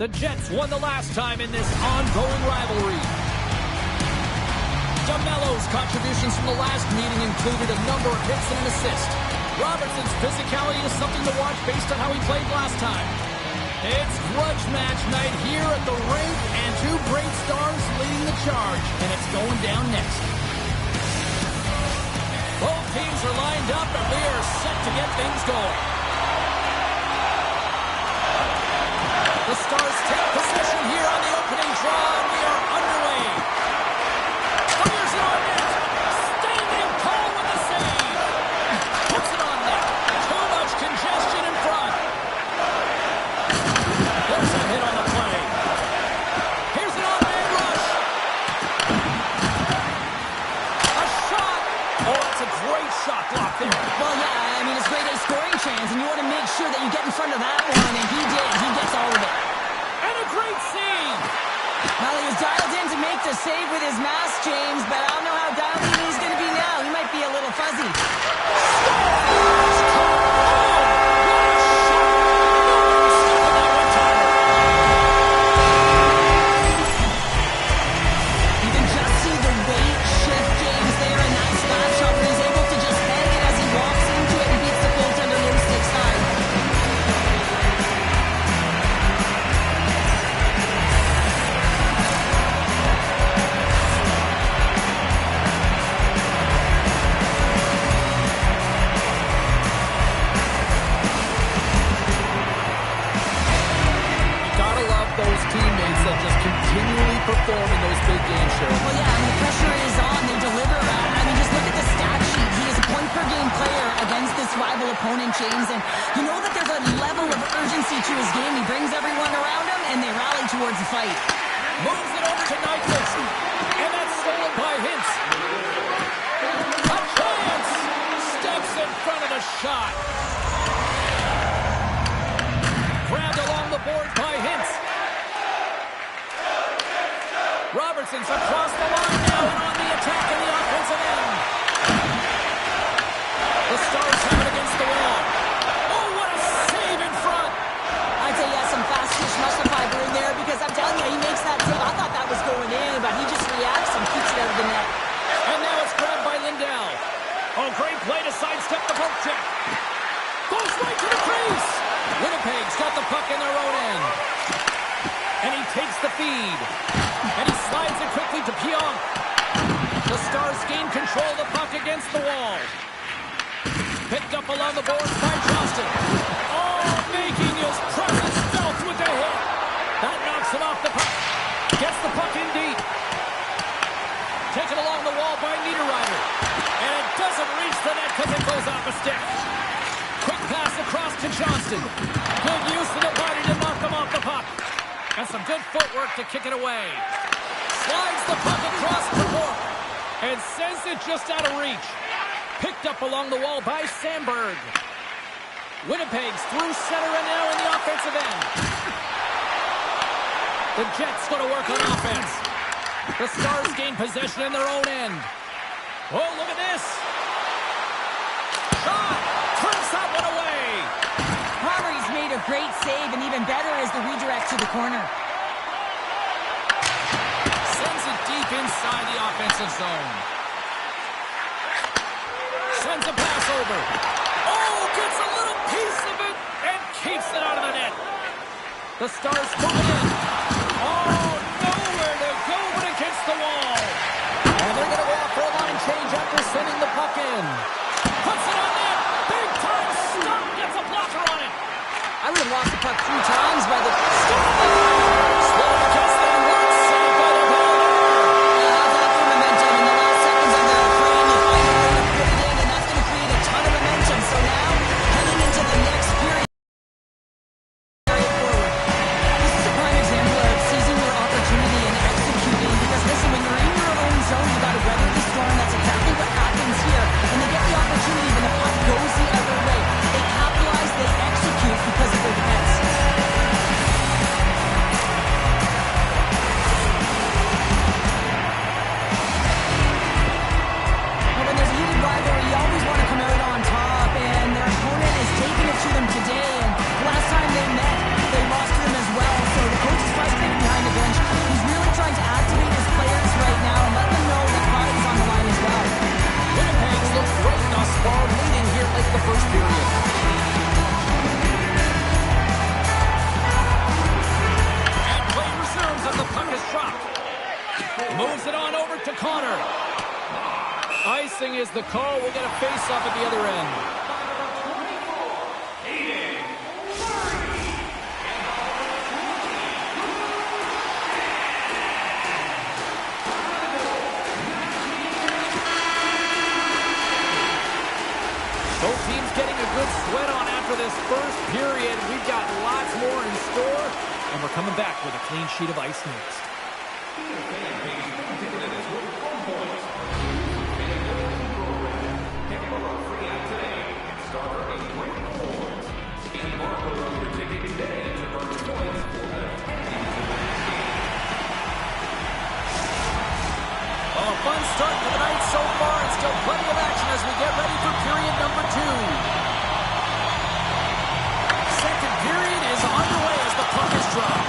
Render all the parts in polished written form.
The Jets won the last time in this ongoing rivalry. DeMello's contributions from the last meeting included a number of hits and an assist. Robertson's physicality is something to watch based on how he played last time. It's grudge match night here at the rink, and two great stars leading the charge, and it's going down next. Both teams are lined up, and we are set to get things going. The Stars take possession here on the opening draw, and we are underway. Fires it on net. Standing tall with the save. Puts it on net. Too much congestion in front. There's a hit on the play. Here's an on-man rush. A shot. Oh, that's a great shot block there. Well, yeah, I mean, it's great a scoring chance, and you want to make sure that you get in front of that one, and he did. He gets all of it. And a great save. Well, he was dialed in to make the save with his mask, James, but I don't know how dialed in he's going to be now. He might be a little fuzzy. You can just see the weight shift, James, there in that spot shot where he's able to just hang it as he walks into it and beats the goaltender low stick side. Those teammates that just continually perform in those big games, Cheryl. Well, yeah, and the pressure is on. They deliver. I mean, just look at the stat sheet. He is a point-per-game player against this rival opponent, James, and you know that there's a level of urgency to his game. He brings everyone around him, and they rally towards the fight. Moves it over to Nyquist, and that's stolen by Hintz. A chance! Steps in front of the shot. Grabbed along the boards by Hintz. Robertson's across the line now and on the attack in the offensive end. The Stars have it against the wall. Oh, what a save in front. I'd say, yeah, some fast-twitch muscle fiber in there because I'm telling you, he makes that save. I thought that was going in, but he just reacts and keeps it out of the net. And now it's grabbed by Lindell. Oh, great play to sidestep the poke check. Goes right to the crease. Winnipeg's got the puck in their own end. And he takes the feed. And he slides it quickly to Pionk. The Stars gain control of the puck against the wall. Picked up along the boards by Johnston. Oh, making his presence felt with the hit. That knocks him off the puck. Gets the puck in deep. Taken along the wall by Niederreiter. And it doesn't reach the net because it goes off a stick. Quick pass across to Johnston. Good use of the body to knock him off the puck. And some good footwork to kick it away. Slides the puck across the board. And sends it just out of reach. Picked up along the wall by Sandberg. Winnipeg's through center and now in the offensive end. The Jets going to work on offense. The Stars gain possession in their own end. Oh, look at this. Shot. Turns that one away. Harvey's made a great save, and even better is the redirect to the corner. Sends it deep inside the offensive zone. Sends a pass over. Oh, gets a little piece of it and keeps it out of the net. The Stars moving in. Oh, nowhere to go but against the wall. And they're going to go out for a line change after sending the puck in. Puts it on net. Big time stop. Gets a blocker on it. I would have lost the puck 3 times by the... Slow against the work. Saved by the goal. That's the momentum. In the last seconds of the frame, you find a way to put it in, and that's going to create a ton of momentum. So now, heading into the next period forward. This is a prime on over to Connor. Icing is the call. We'll get a face-off at the other end. Both teams getting a good sweat on after this first period. We've got lots more in store, and we're coming back with a clean sheet of ice next. Fun start to the night so far, and still plenty of action as we get ready for period number 2. Second period is underway as the puck is dropped.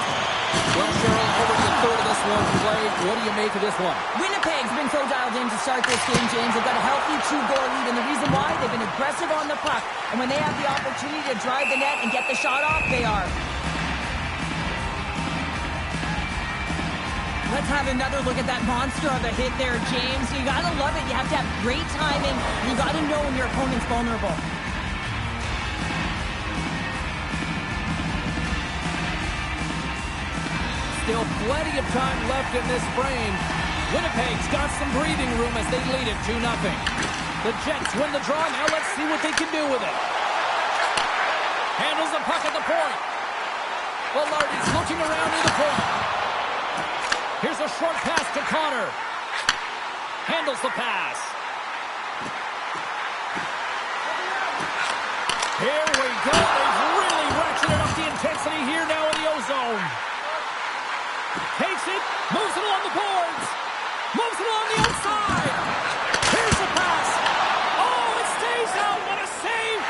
Well, Cheryl, over the third of this one played. What do you make of this one? Winnipeg's been so dialed in to start this game, James. They've got a healthy 2-goal lead, and the reason why, they've been aggressive on the puck. And when they have the opportunity to drive the net and get the shot off, they are. Let's have another look at that monster of a hit there, James. You gotta love it. You have to have great timing. You gotta know when your opponent's vulnerable. Still plenty of time left in this frame. Winnipeg's got some breathing room as they lead it 2-0. The Jets win the draw. Now let's see what they can do with it. Handles the puck at the point. Velarde's looking around near the point. Here's a short pass to Connor. Handles the pass. Here we go. They've really ratcheted up the intensity here now in the O-zone. Takes it, moves it along the boards. Moves it along the outside. Here's the pass. Oh, it stays out. What a save.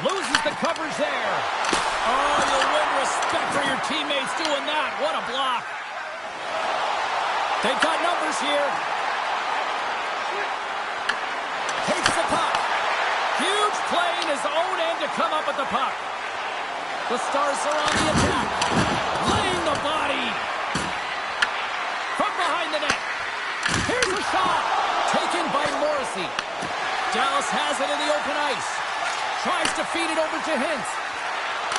Loses the coverage there. Oh, you'll win respect for your teammates doing that. What a block. They've got numbers here. Takes the puck. Huge play in his own end to come up with the puck. The Stars are on the attack. Laying the body. From behind the net. Here's a shot. Taken by Morrissey. Dallas has it in the open ice. Tries to feed it over to Hintz.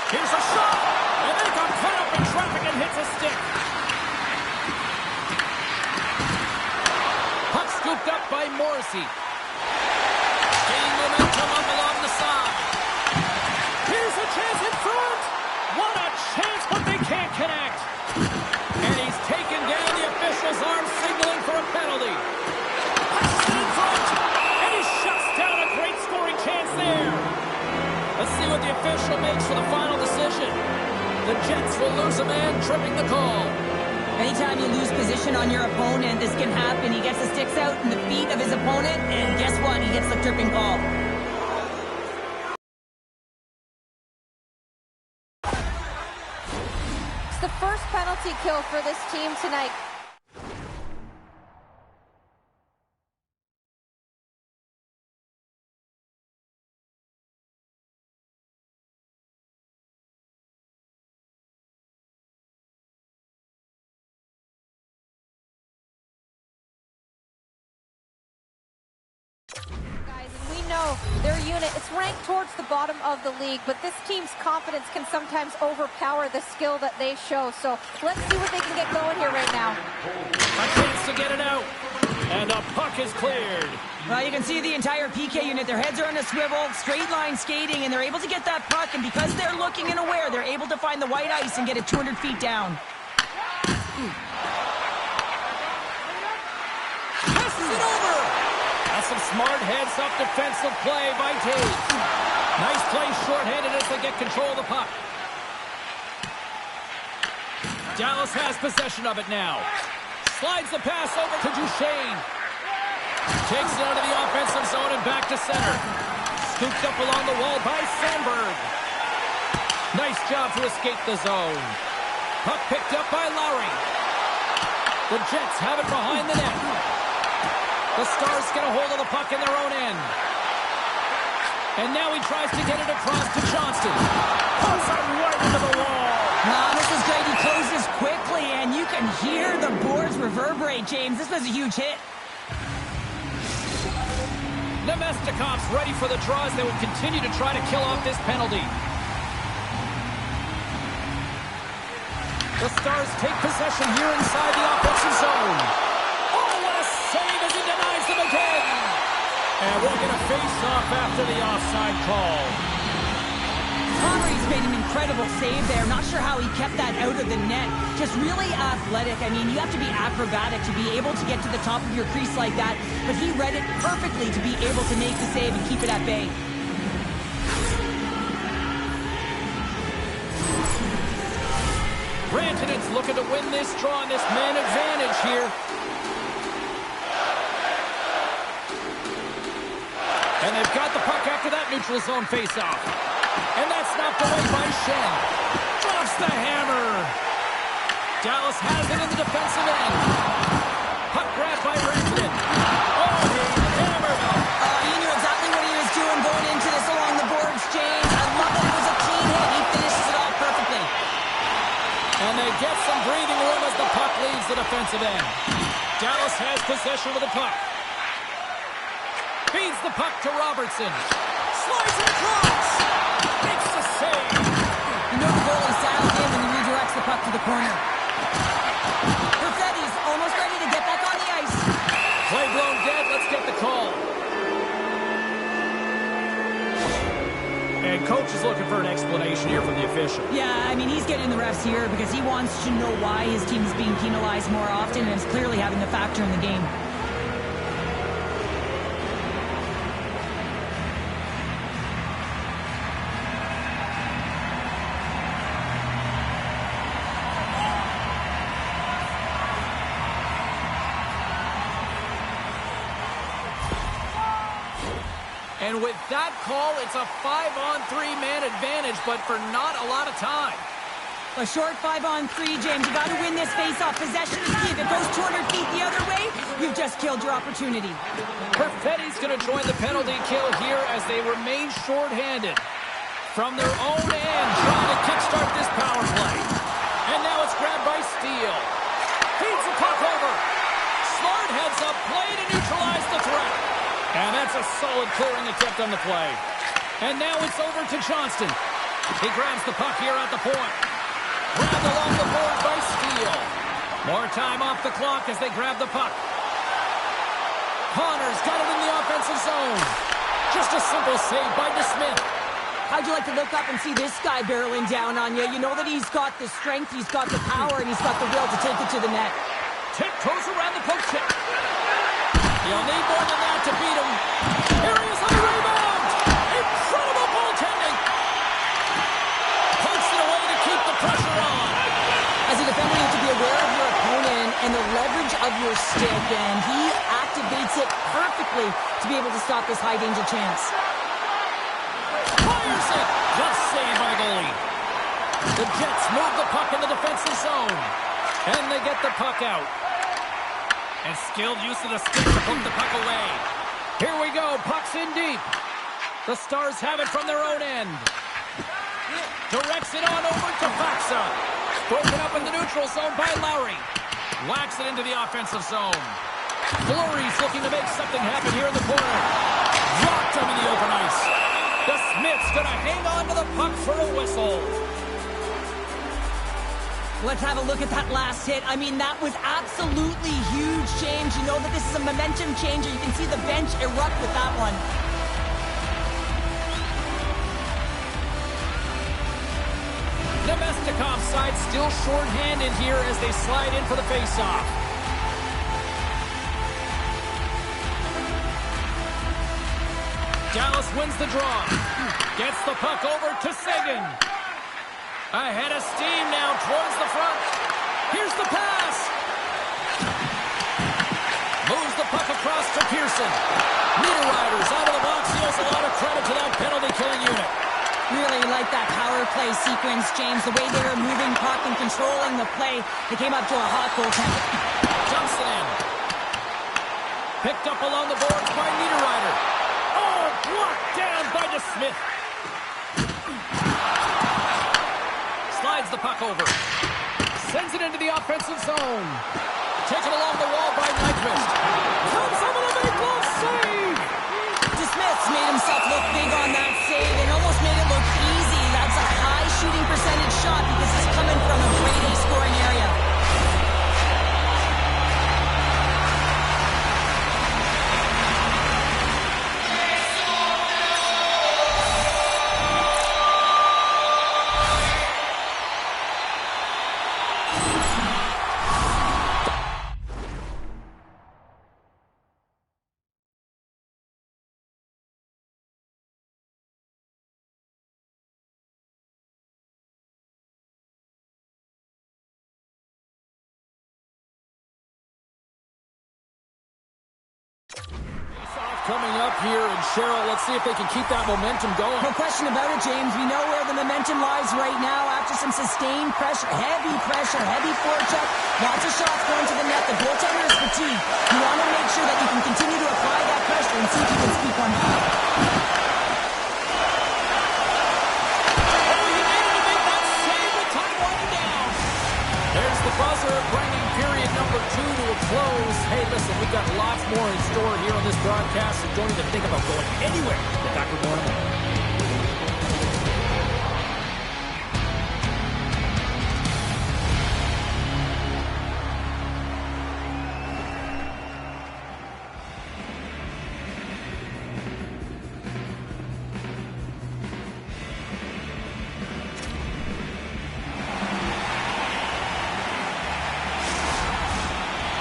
Here's a shot, and they got caught up in traffic and hits a stick. Puck scooped up by Morrissey. Gaining momentum up along the side. Here's a chance in front. What a chance, but they can't connect. And he's taken down. The official's arm signaling for a penalty. Passes it in front, and he shuts down a great scoring chance there. Let's see what the official makes for the final decision. The Jets will lose a man, tripping the call. Anytime you lose position on your opponent, this can happen. He gets the sticks out in the feet of his opponent, and guess what? He gets the tripping call. It's the first penalty kill for this team tonight. Their unit, it's ranked towards the bottom of the league, but this team's confidence can sometimes overpower the skill that they show. So let's see what they can get going here right now. A chance to get it out, and the puck is cleared. Well, you can see the entire PK unit. Their heads are on a swivel, straight line skating, and they're able to get that puck, and because they're looking and aware, they're able to find the white ice and get it 200 feet down. Passes it over. That's some smart heads-up defensive play by Tate. Nice play shorthanded as they get control of the puck. Dallas has possession of it now. Slides the pass over to Duchesne. Takes it out of the offensive zone and back to center. Scooped up along the wall by Sandberg. Nice job to escape the zone. Puck picked up by Lowry. The Jets have it behind the net. The Stars get a hold of the puck in their own end. And now he tries to get it across to Johnston. Pulls it right into the wall. Wow, this is great. He closes quickly, and you can hear the boards reverberate, James. This was a huge hit. Nemestikov's ready for the draw as they will continue to try to kill off this penalty. The Stars take possession here inside the offensive zone. Oh, what a save as he denies them again. And we'll get a face-off after the offside call. Connery's made an incredible save there. Not sure how he kept that out of the net. Just really athletic. I mean, you have to be acrobatic to be able to get to the top of your crease like that. But he read it perfectly to be able to make the save and keep it at bay. Rantanen's looking to win this draw on this man advantage here. And they've got the puck after that neutral zone faceoff. And that's knocked away by Shen. Drops the hammer. Dallas has it in the defensive end. Puck grab by Rantanen. Oh, he hammered him. He knew exactly what he was doing going into this along the boards, James. I love that it was a clean hit. He finishes it off perfectly. And they get some breathing room as the puck leaves the defensive end. Dallas has possession of the puck. Feeds the puck to Robertson. Slides it across. Makes the save. You know the goalie saddled in when he redirects the puck to the corner. Perfetti's almost ready to get back on the ice. Play blown dead. Let's get the call. And coach is looking for an explanation here from the official. Yeah, I mean, he's getting the refs here because he wants to know why his team is being penalized more often, and it's clearly having a factor in the game. And with that call, it's a 5-on-3 man advantage, but for not a lot of time. A short 5-on-3, James. You got to win this face-off. Possession is key. If it goes 200 feet the other way, you've just killed your opportunity. Perfetti's going to join the penalty kill here as they remain shorthanded. From their own end, trying to kickstart this power play. And now it's grabbed by Steele. Feeds the puck over. Smart heads up play to neutralize the threat. And that's a solid clearing attempt on the play. And now it's over to Johnston. He grabs the puck here at the point. Grabbed along the board by Steele. More time off the clock as they grab the puck. Connor's got it in the offensive zone. Just a simple save by DeSmith. How'd you like to look up and see this guy barreling down on you? You know that he's got the strength, he's got the power, and he's got the will to take it to the net. Tiptoes around the poke check. You'll need more than that to beat him. Here he is on the rebound. Incredible goaltending. Punts it away to keep the pressure on. As a defender, you have to be aware of your opponent and the leverage of your stick, and he activates it perfectly to be able to stop this high-danger chance. Fires it. Just saved by the goalie. The Jets move the puck in the defensive zone. And they get the puck out. And skilled use of the stick to poke the puck away. Here we go. Puck's in deep. The Stars have it from their own end. Directs it on over to Faxa. Broken up in the neutral zone by Lowry. Whacks it into the offensive zone. Fleury's looking to make something happen here in the corner. Dropped him in the open ice. The Smith's going to hang on to the puck for a whistle. Let's have a look at that last hit. I mean, that was absolutely huge, James. You know that this is a momentum changer. You can see the bench erupt with that one. Nemestikov's side still short-handed here as they slide in for the face-off. Dallas wins the draw. Gets the puck over to Seguin. Ahead of steam now towards the front. Here's the pass. Moves the puck across to Pearson. Niederreiter's out of the box. He owes a lot of credit to that penalty-killing unit. Really like that power play sequence, James. The way they were moving puck and controlling the play. They came up to a hot goaltender. Jumps it in. Picked up along the boards by Niederreiter. Oh, blocked down by DeSmith. Slides the puck over. Sends it into the offensive zone. Taken along the wall by Nyquist. Comes up with a big glove save. Smith made himself look big on that save and almost made it look easy. That's a high shooting percentage shot because it's coming from a grade A scoring area. Coming up here, and Cheryl, let's see if they can keep that momentum going. No question about it, James. We know where the momentum lies right now after some sustained pressure, heavy forecheck, lots of shots going to the net. The goaltender is fatigued. You want to make sure that you can continue to apply that pressure and see if you can speak on that. There's the buzzer, bringing period number 2 to a close. Hey, listen, we've got lots more in store here on this broadcast, so don't even think about going anywhere. We're back with more in a moment.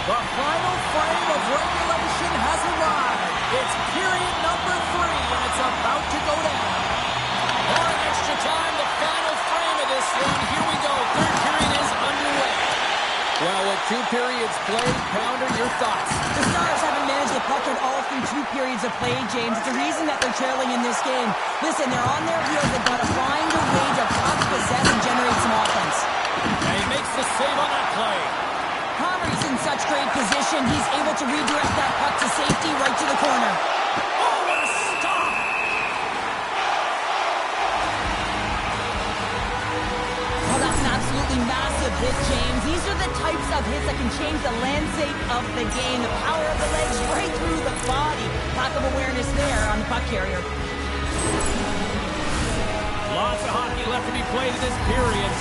The final frame of regulation has arrived. It's period number 3, and it's about to go down. For an extra time, the final frame of this one. Here we go. Third period is underway. Well, with 2 periods played, Pounder, your thoughts? The Stars haven't managed the puck at all through 2 periods of play, James. It's the reason that they're trailing in this game. Listen, they're on their heels. They've got to find a way to puck possess and generate some offense. And he makes the save on that play. Palmer's in such great position. He's able to redirect that puck to safety right to the corner. Oh, what a stop! Oh, that's an absolutely massive hit, James. These are the types of hits that can change the landscape of the game. The power of the legs right through the body. Lack of awareness there on the puck carrier. Lots of hockey left to be played in this period.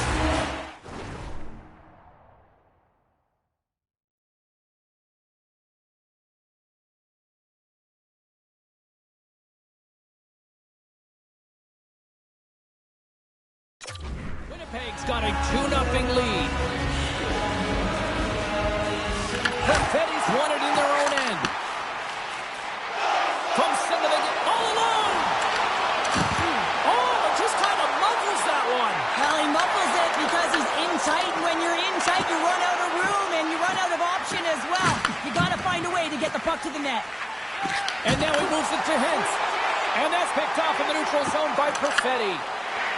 Winnipeg's got a 2-0 lead. Perfetti's won it in their own end. From center, they get all alone. Oh, it just kind of muffles that one. Well, he muffles it because he's in tight. When you're in tight, you run out of room and you run out of option as well. You got to find a way to get the puck to the net. And now he moves it to Hintz. And that's picked off in the neutral zone by Perfetti.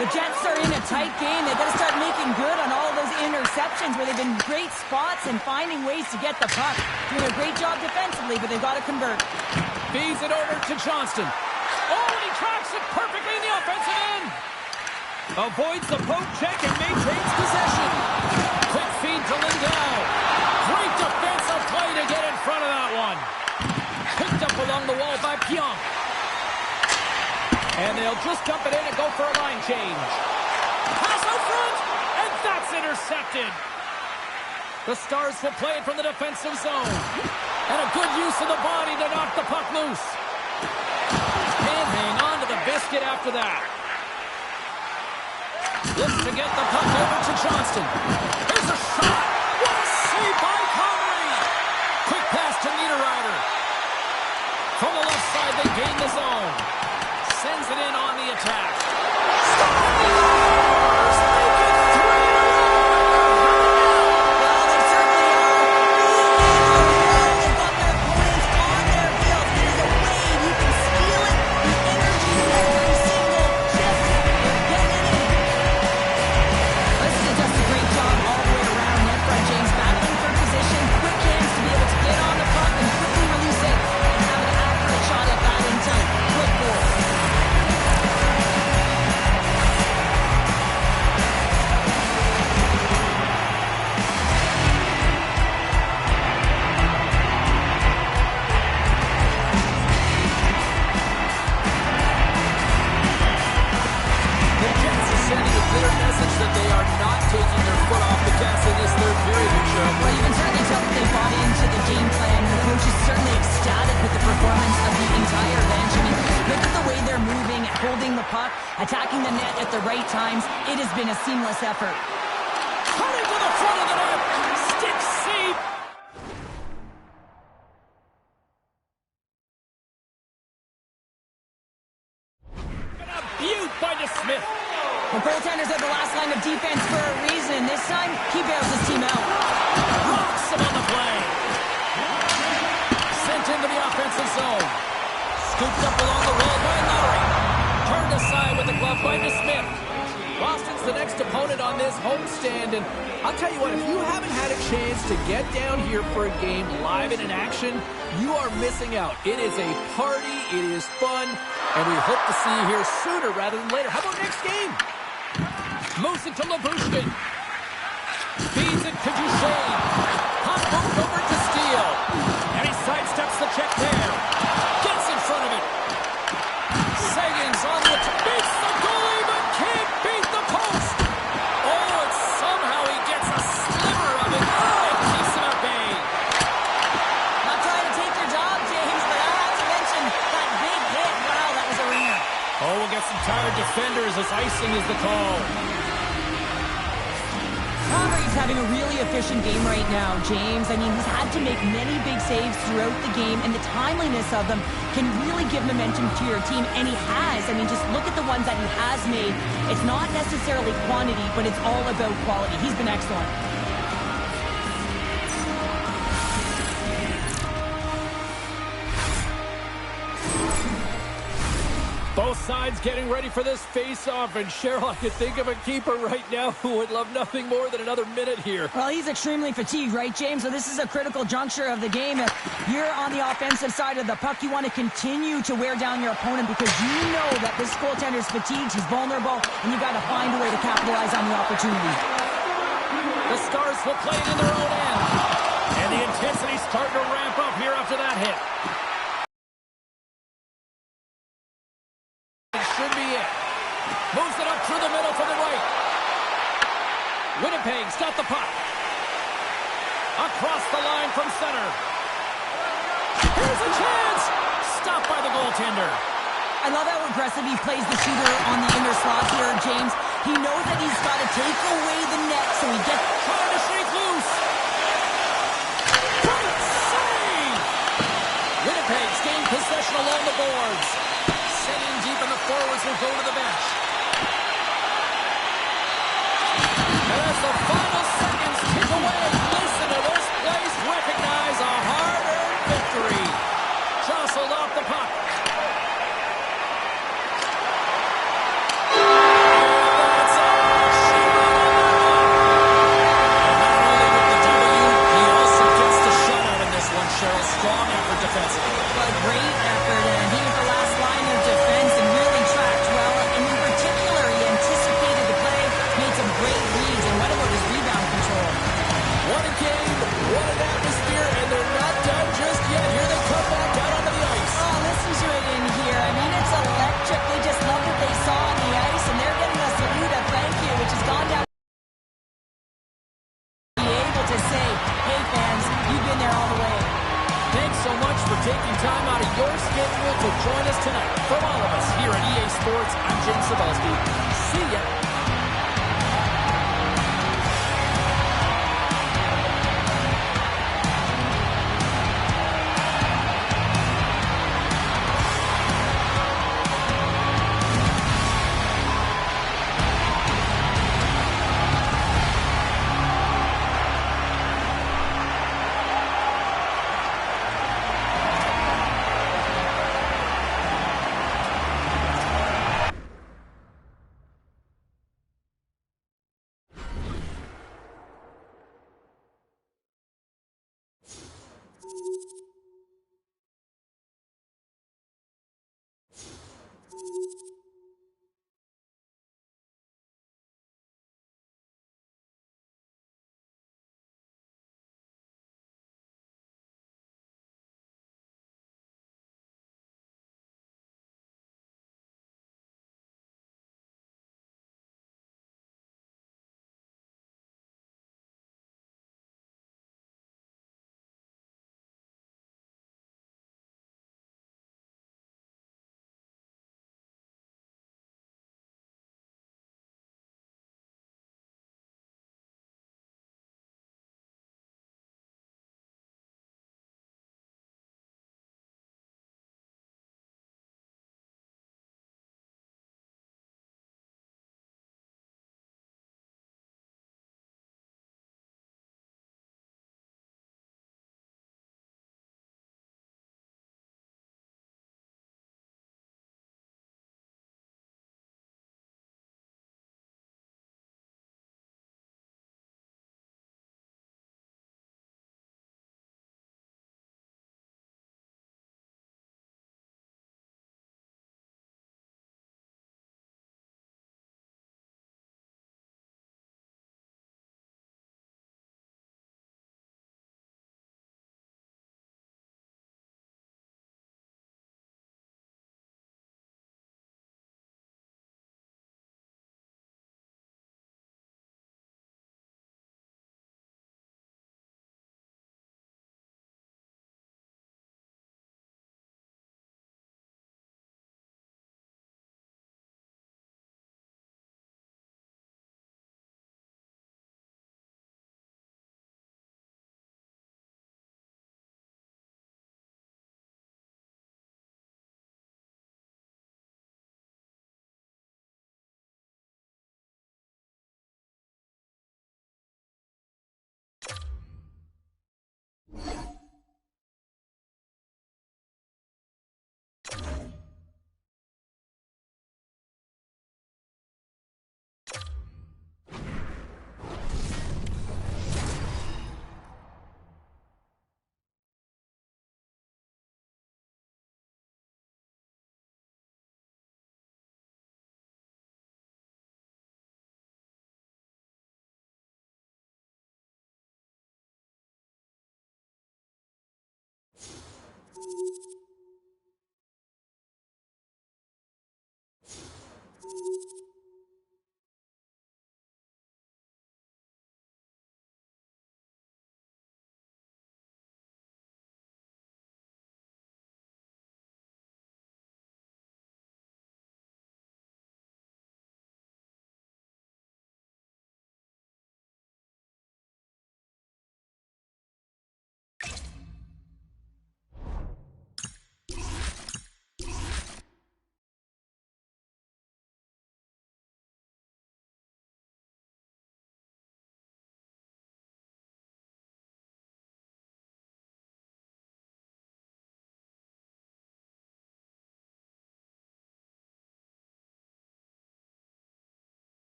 The Jets are in a tight game. They've got to start making good on all of those interceptions where they've been great spots and finding ways to get the puck. Doing a great job defensively, but they've got to convert. Feeds it over to Johnston. Oh, and he tracks it perfectly in the offensive end. Avoids the poke check and maintains possession. Quick feed to Lindell. Great defensive play to get in front of that one. Picked up along the wall by Pionk. And they'll just dump it in and go for a line change. Pass out front, and that's intercepted. The Stars will play it from the defensive zone. And a good use of the body to knock the puck loose. And hang on to the biscuit after that. Looks to get the puck over to Johnston. Here's a shot. What a save by Connery. Quick pass to Niederreiter. From the left side, they gain the zone. Sends it in on the attack. Stars make it 3 in a row. Well, they certainly are. They've got their opponents on their heels. There's a way you can steal it. The energy every single shift. They're getting it in. This is just a great job all the way around. Net front, James battling for position. Quick hands to be able to get on the puck and quickly release it and have an accurate shot at that in time. Quick goal. attacking the net at the right times. It has been a seamless effort. Cutting to the front of the net. Stick save. A beaut by DeSmith. The goaltender's at the last line of defense for a reason. This time, he bails his team out. Rocks him on the play. Sent into the offensive zone. Scooped up along the wall by Lowry. Turned aside with the glove by DeSmith. Boston's the next opponent on this homestand, and I'll tell you what, if you haven't had a chance to get down here for a game live and in action, you are missing out. It is a party, it is fun, and we hope to see you here sooner rather than later. How about next game? Moves it to Labushkin. Feeds it to Duchesne. Pop moved over to Steele. And he sidesteps the check there. Gets in front of it. Sagan's on the beats the goalie, but can't beat the post. Oh, and somehow he gets a sliver of it and keeps him at bay. Not trying to take your job, James, but I have to mention that big hit. Wow, that was a ringer. Oh, we'll get some tired defenders as icing is the call. He's having a really efficient game right now, James. I mean, he's had to make many big saves throughout the game, and the timeliness of them can really give momentum to your team, and he has. I mean, just look at the ones that he has made. It's not necessarily quantity, but it's all about quality. He's been excellent. Both sides getting ready for this face-off, and Cheryl, I could think of a keeper right now who would love nothing more than another minute here. Well, he's extremely fatigued, right, James? So this is a critical juncture of the game. If you're on the offensive side of the puck, you want to continue to wear down your opponent because you know that this goaltender's fatigued, he's vulnerable, and you got to find a way to capitalize on the opportunity. The Stars will play it in their own end, and the intensity's starting to ramp up here after that hit. Should be it. Moves it up through the middle from the right. Winnipeg's got the puck. Across the line from center. Here's a chance. Stopped by the goaltender. I love how aggressive he plays the shooter on the inner slot here, James. He knows that he's got to take away the net, so he gets... Trying to shake loose. Great save. Winnipeg's gained possession along the boards. Setting deep in the forwards will go to the bench. And as the final seconds tick away, listen to this place recognize a hard-earned victory. Jostled off the puck. That's all. Not only with the W, he also gets the shutout in this one, Cheryl. Strong effort defensively. A great effort, and he was the last line of defense and really tracked well. And in particular, he anticipated the play, made some great reads, and what about his rebound control? What a game, what an atmosphere, and they're not done just yet. Here they come back out onto the ice. Oh, listen to it in here. I mean, it's electric. They just love what they saw on the ice, and they're getting a salute, a thank you, which has gone down. Be able to say, hey fans, you've been there all the way. Thanks so much for taking time out of your schedule to join us tonight. From all of us here at EA Sports, I'm James Cebulski. See ya.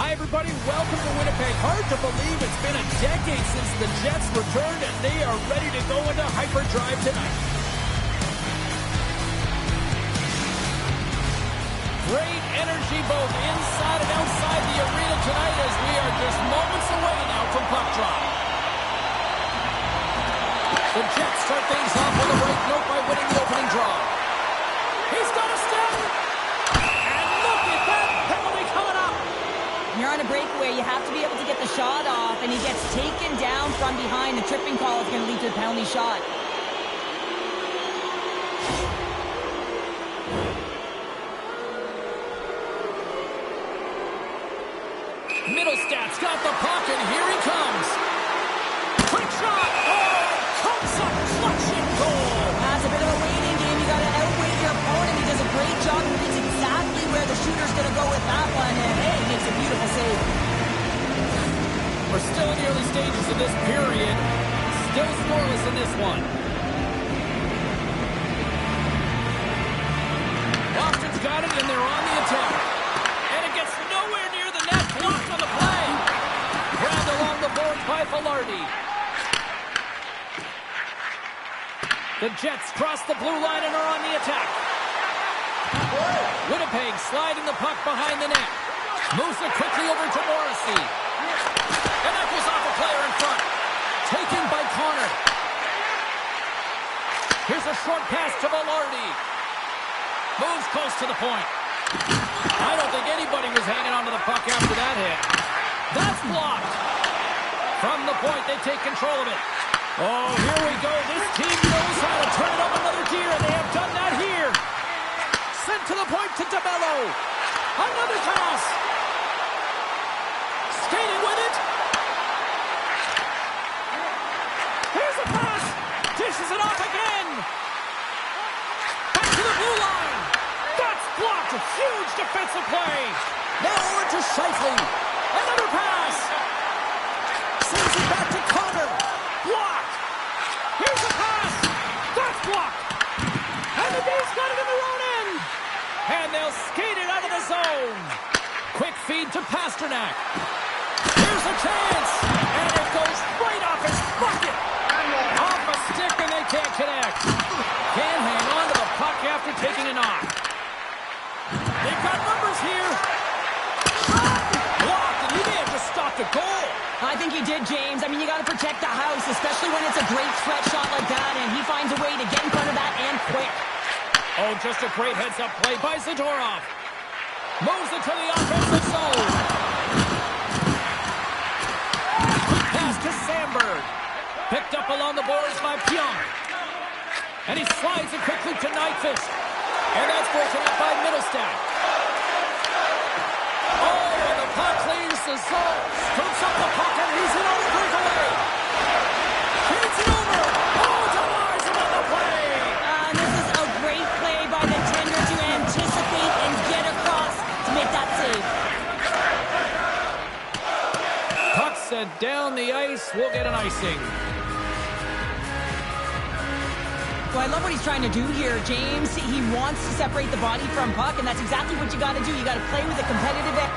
Hi, everybody. Welcome to Winnipeg. Hard to believe it's been a decade since the Jets returned, and they are ready to go into hyperdrive tonight. Great energy both inside and outside the arena tonight as we are just moments away now from puck drop. The Jets start things off with a right note by winning the opening draw. He's got a step. And look at that penalty coming up. You're on a breakaway. You have to be able to get the shot off, and he gets taken down from behind. The tripping call is going to lead to a penalty shot. Middlestad's got the puck, and here he comes. Quick shot. Oh, comes up, clutching goal. That's a bit of a waiting game. You got to outweigh your opponent. He does a great job. He reads exactly where the shooter's going to go with that one, and hey, he makes a beautiful save. We're still in the early stages of this period. Still scoreless in this one. Boston's got it, and they're on the attack. And it gets nowhere near the net. Blocked on the play. Grabbed along the boards by Filardi. The Jets cross the blue line and are on the attack. Winnipeg sliding the puck behind the net. Moves it quickly over to Morrissey. And that goes off a player in front. Taken by Connor. Here's a short pass to Filardi. Moves close to the point. I don't think anybody was hanging onto the puck after that hit. That's blocked. From the point, they take control of it. Oh, here we go. This team knows how to turn it up another gear, and they have done that here. Sent to the point to DeMello. Another pass. Skating with it. Here's a pass. Dishes it off again. Back to the Huge defensive play. Now over to Shifley. Another pass. Sends it back to Connor. Blocked. Here's a pass. That's blocked. And the D's got it in their own end. And they'll skate it out of the zone. Quick feed to Pasternak. Here's a chance. And it goes right off his bucket. Off a stick and they can't connect. Can't hang on to the puck after taking a knock. They've got numbers here. Shot! Blocked, and he may have just stopped a goal. I think he did, James. I mean, you got to protect the house, especially when it's a great threat shot like that, and he finds a way to get in front of that and quick. Oh, just a great heads-up play by Zadorov. Moves it to the offensive zone. Pass to Sandberg. Picked up along the boards by Pionk. And he slides it quickly to Nyquist. And that's broken up by Middlestat. Oh, and the puck clears the zone. Scoops up the puck and he's in on the breakaway. Feeds it over. Oh, denies him on the play. This is a great play by the tender to anticipate and get across to make that save. Puck sent down the ice. We'll get an icing. Well, I love what he's trying to do here, James. He wants to separate the body from puck, and that's exactly what you got to do. You got to play with a competitive edge.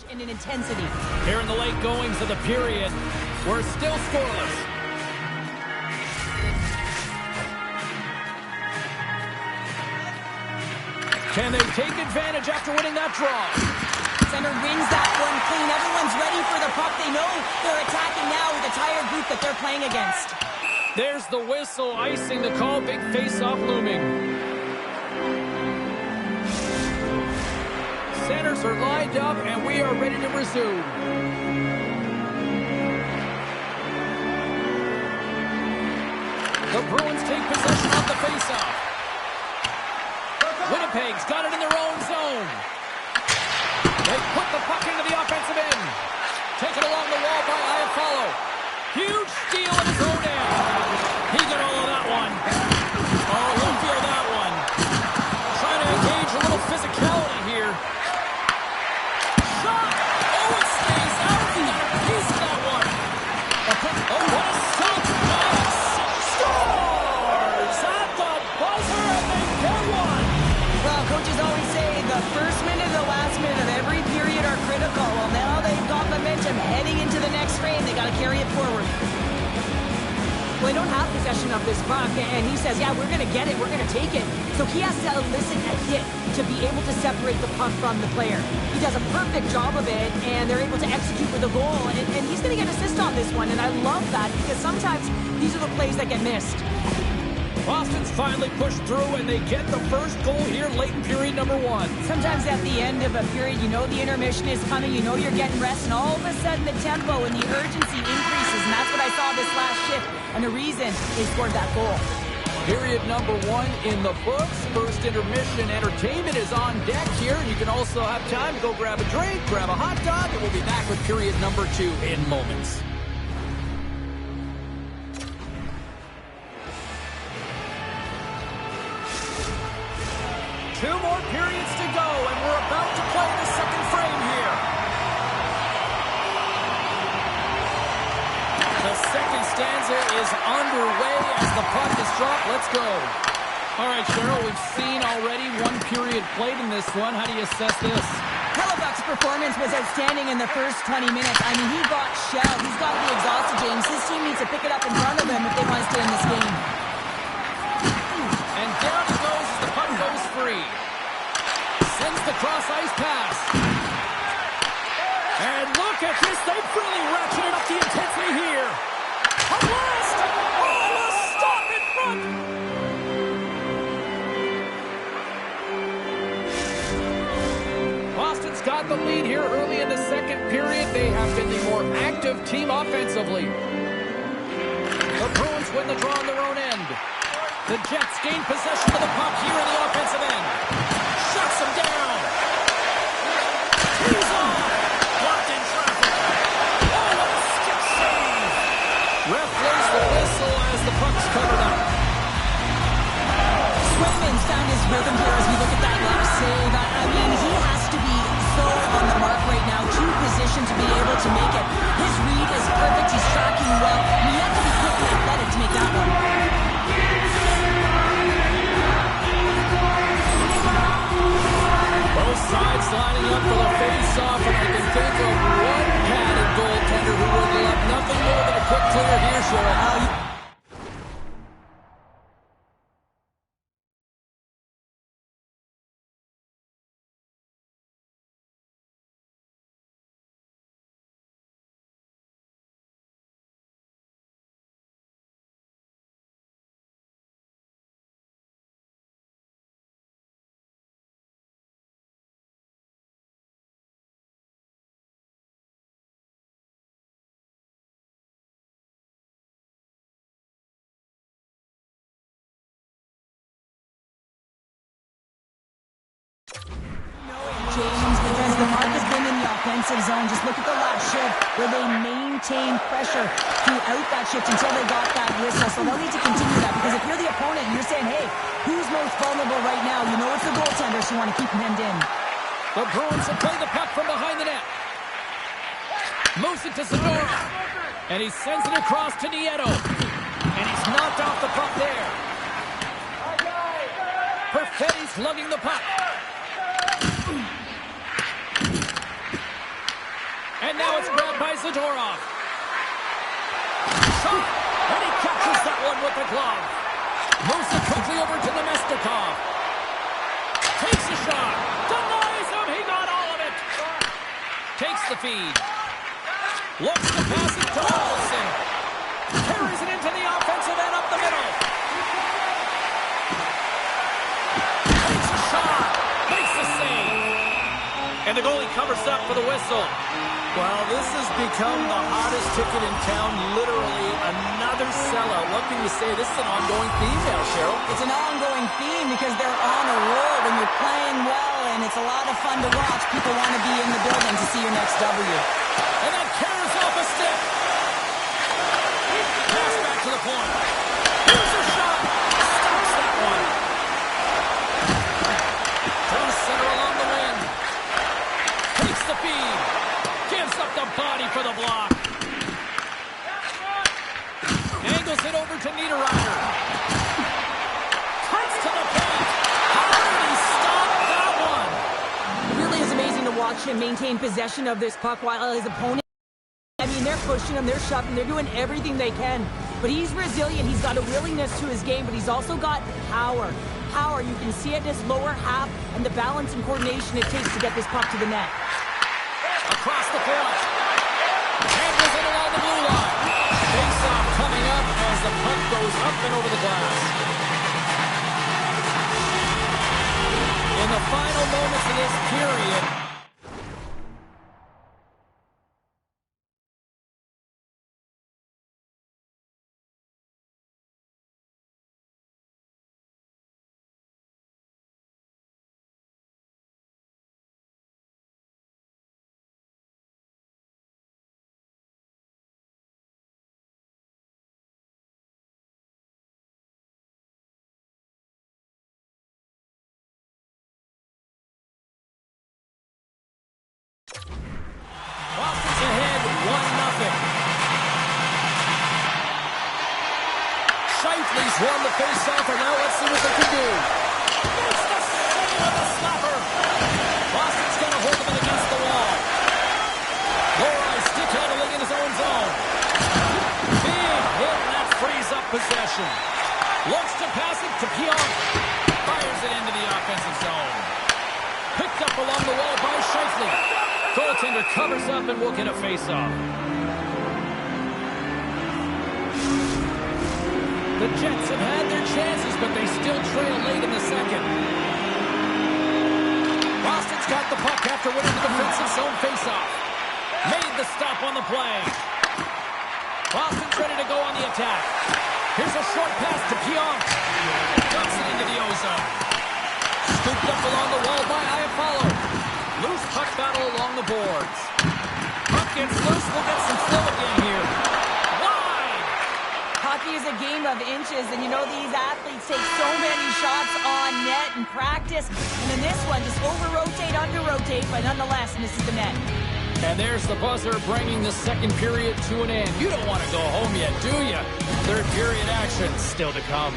And in intensity. Here in the late goings of the period, we're still scoreless. Can they take advantage after winning that draw? Center wins that one clean. Everyone's ready for the puck. They know they're attacking now with the tired group that they're playing against. There's the whistle, icing the call. Big face-off looming. Centers are lined up, and we are ready to resume. The Bruins take possession of the faceoff. Winnipeg's got it in their own zone. They put the puck into the offensive end. Taken along the wall by Iafallo. Huge steal at his own end. He got all of that one. Oh, he'll feel that one. Trying to engage a little physicality here. Shot! Oh, it stays out. He got a piece of that one. Oh, what a stop. Scores at the buzzer, and they get one. Well, coaches always say the first minute and the last minute of every period are critical. Well, now they've got momentum heading into the next frame. They got to carry it forward. Well, they don't have possession of this puck, and he says, yeah, we're going to get it, we're going to take it. So he has to elicit a hit to be able to separate the puck from the player. He does a perfect job of it, and they're able to execute with a goal, and he's going to get an assist on this one, and I love that because sometimes these are the plays that get missed. Boston's finally pushed through, and they get the first goal here late in period number one. Sometimes at the end of a period, you know the intermission is coming, you know you're getting rest, and all of a sudden the tempo and the urgency increases, and that's what I saw this last shift, and the reason they scored that goal. Period number one in the books. First intermission entertainment is on deck here. You can also have time to go grab a drink, grab a hot dog, and we'll be back with period number two in moments. Two more periods to go, and we're about to play the second frame here. The second stanza is underway as the puck is dropped. Let's go. All right, Cheryl, we've seen already one period played in this one. How do you assess this? Hellebuck's His performance was outstanding in the first 20 minutes. I mean, he got shelled. He's got to be exhausted, James. His team needs to pick it up in front of him if they want to stay in this game. And down he goes as the puck goes free. Sends the cross-ice pass. And look at this. They've really ratcheted up the intensity here. A blast! Oh, a stop in front! Boston's got the lead here early in the second period. They have been the more active team offensively. The Bruins win the draw on their own end. The Jets gain possession of the puck here in the offensive end. Shuts them down. He's on. Blocked in traffic. Oh, what a stick save. Ref blows the whistle as the puck's covered up. Swayman's found his rhythm here as we look at that last save. I mean, he has to be so on the mark right now, true position to be able to make it. His read is perfect. He's tracking well. You have to be quick and athletic to make that one. Both sides lining up for the face-off, and I can think of one padded goaltender who would love nothing more than a quick clear here, Cheryl. James, because the puck has been in the offensive zone. Just look at the last shift where they maintained pressure throughout that shift until they got that whistle. So they'll need to continue that, because if you're the opponent and you're saying, hey, who's most vulnerable right now? You know it's the goaltender, so you want to keep him hemmed in. The Bruins have played the puck from behind the net. Moves it to Zadorov. And he sends it across to Nieto. And he's knocked off the puck there. Perfetti's lugging the puck. And now it's grabbed by Zadorov. Shot! And he catches that one with the glove. Moves it quickly over to Nemestikov. Takes a shot. Denies him. He got all of it. Takes the feed. Looks to pass it to Olsen. Carries it into the offensive end up the middle. Takes a shot. Makes the save. And the goalie covers up for the whistle. Well, this has become the hottest ticket in town, literally another sellout. What can you say? This is an ongoing theme now, Cheryl. It's an ongoing theme because they're on a roll when you're playing well, and it's a lot of fun to watch. People want to be in the building to see your next W. And that carries off a stick. Pass back to the point. Here's a shot. Stops that one. Down center along the wing. Takes the feed. Gives up the body for the block. Angles it over to Niederreiter. Cuts to the point. How did he stop that one? It really is amazing to watch him maintain possession of this puck while his opponent, I mean, they're pushing him, they're shoving, they're doing everything they can. But he's resilient. He's got a willingness to his game, but he's also got power. Power, you can see it in his lower half and the balance and coordination it takes to get this puck to the net. Across the point. Handles it along the blue line. Face-off coming up as the puck goes up and over the glass. In the final moments of this period, Boston's ahead 1-0. Shifley's won the face-off, and now let's see what they can do. Makes the save with a slapper. Boston's going to hold them against the wall. possession. Looks to pass it to Pionk. Fires it into the offensive zone. Picked up along the wall by Scheifele. Goaltender covers up and will get a face-off. The Jets have had their chances, but they still trail late in the second. Boston's got the puck after winning the defensive zone face-off. Made the stop on the play. Boston's ready to go on the attack. Here's a short pass to Pionk. Dumps it into the ozone. Scooped up along the wall by Iafallo. Loose puck battle along the boards. Puck gets loose. We'll get some flow again here. Wide! Hockey is a game of inches, and you know these athletes take so many shots on net in practice. And in this one, just over-rotate, under-rotate, but nonetheless misses the net. And there's the buzzer bringing the second period to an end. You don't want to go home yet, do you? Third period action still to come.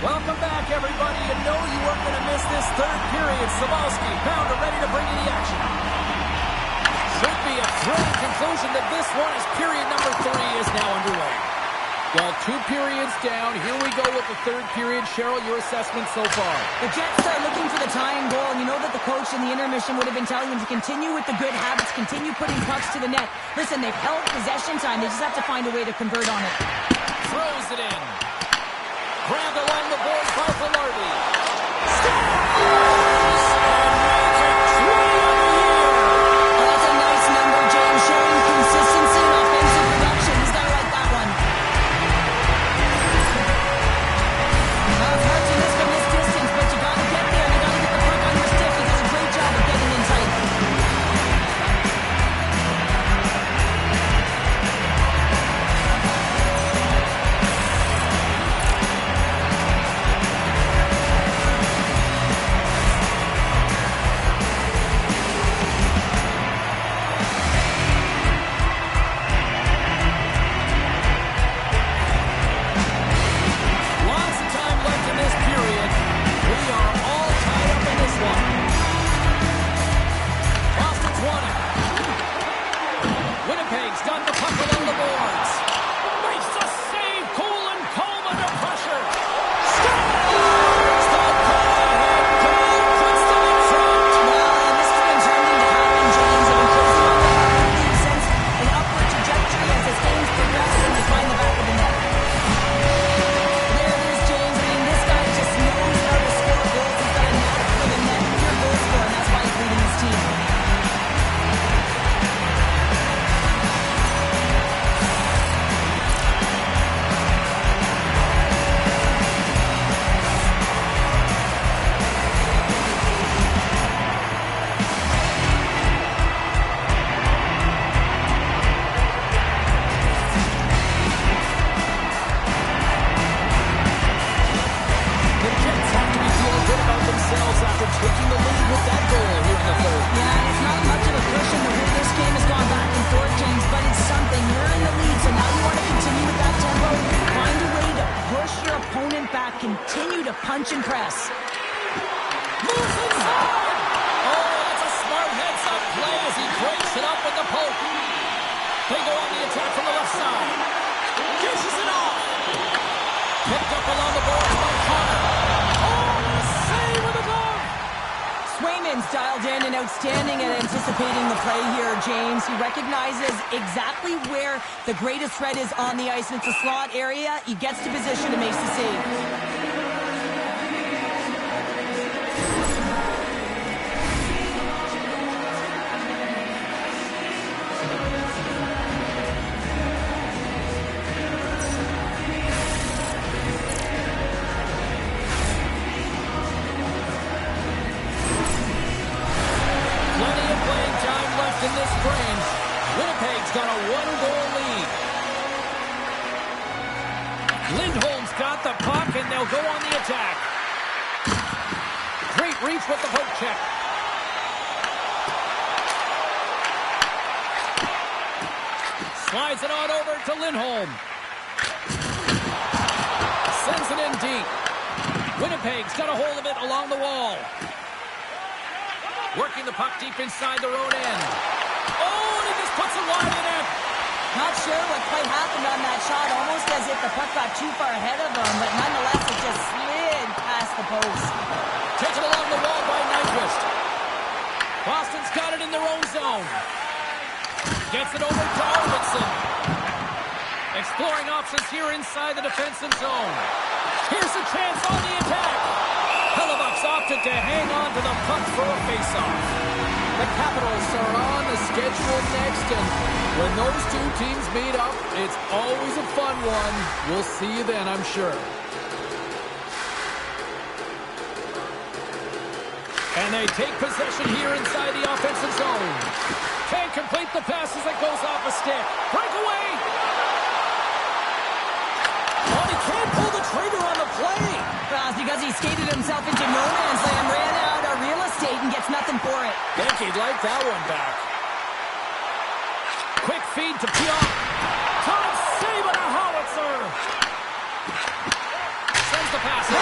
Welcome back, everybody. You know you weren't going to miss this third period. Savalski, Pounder, ready to bring you the action. Should be a thrilling conclusion that this one, as period number 3 is now underway. Well, 2 periods down. Here we go with the third period. Cheryl, your assessment so far? The Jets are looking for the tying goal, and you know that the coach in the intermission would have been telling them to continue with the good habits, continue putting pucks to the net. Listen, they've held possession time. They just have to find a way to convert on it. Throws it in. Grabbed along the boards by Velarde. That's a nice number, James, showing consistency in offensive production. He's got to like that one. Now it's hard to miss from this distance, but you got to get there. You got to get the puck on your stick. He does a great job of getting in tight. Winnipeg's got the puck along the boards. Makes the save. Cool and calm under pressure. Scores! The go-ahead goal puts them in front. Well, this has been turning to happen, James. They've been closing on the lead since an upward trajectory as this game's progressed and they find the back of the net. There it is, James. I mean, this guy just knows how to score goals. He's got a knack for the net. Pure goal scorer, and that's why he's leading his team. The Jets have to be feeling good about themselves after taking the lead with that goal here in the third. Yeah, and it's not much of a cushion. The way this game has gone back and forth, James, but it's something. You're in the lead, so now you want to continue with that tempo. Find a way to push your opponent back. Continue to punch and press. Moves inside! Oh, that's a smart heads-up play as he breaks it up with the poke. They go on the attack from the left side. Dishes it off. Picked up along the boards by Connor. Oh, a save with a glove! Swayman's dialed in and outstanding at anticipating the play here, James. He recognizes exactly where the greatest threat is on the ice, and it's a slot area. He gets to position and makes the save. Lindholm's got the puck, and they'll go on the attack. Great reach with the poke check. Slides it on over to Lindholm. Sends it in deep. Winnipeg's got a hold of it along the wall. Working the puck deep inside their own end. Oh, and he just puts it wide in it. Not sure what quite happened on that shot, almost as if the puck got too far ahead of him, but nonetheless it just slid past the post. Taken along the wall by Nyquist. Boston's got it in their own zone. Gets it over to Arvidsson. Exploring options here inside the defensive zone. Here's a chance on the attack. Hellebuck's opted to hang on to the puck for a faceoff. The Capitals are on the schedule next, and when those two teams meet up, it's always a fun one. We'll see you then, I'm sure. And they take possession here inside the offensive zone. Can't complete the pass as it goes off a stick. Breakaway! Oh, he can't pull the trigger on the play. Well, it's because he skated himself into no man's land, ran out of real estate, and gets nothing for it. Think he'd like that one back. Quick feed to Pinoy. Time save on a howitzer. Sends the pass in.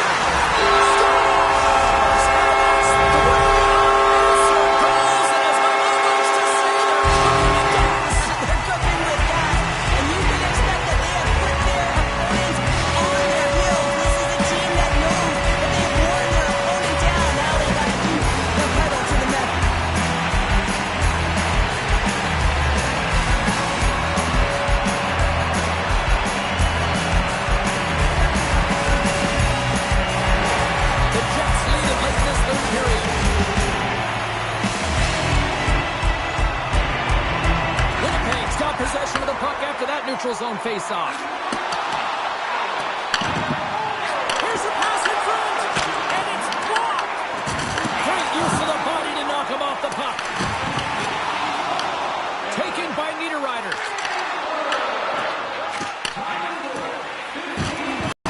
Possession of the puck after that neutral zone faceoff. Here's the pass in front, and it's blocked. Great use of the body to knock him off the puck. Taken by Niederreiter.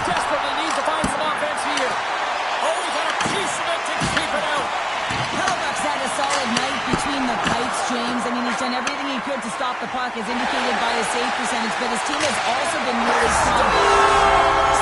Desperately needs to find some offense here. Oh, he got a piece of it to keep it out. Hellebuck's had a solid night between the pipes, James. I mean, he's done everything he could to stop the puck, as indicated by his save percentage, but his team has also been really strong.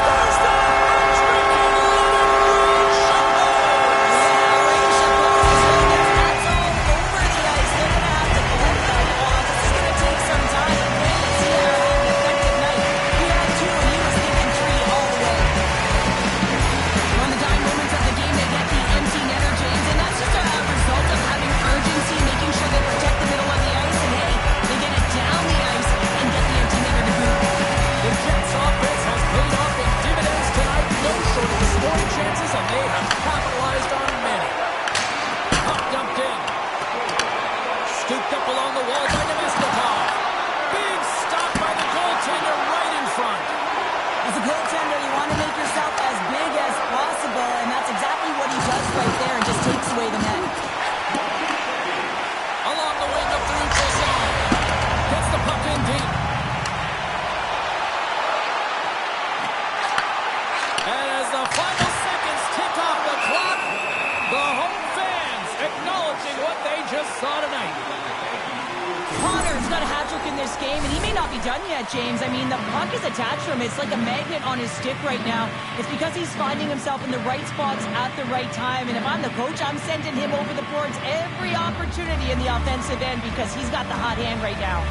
James, I mean, the puck is attached to him. It's like a magnet on his stick right now. It's because he's finding himself in the right spots at the right time. And if I'm the coach, I'm sending him over the boards every opportunity in the offensive end because he's got the hot hand right now.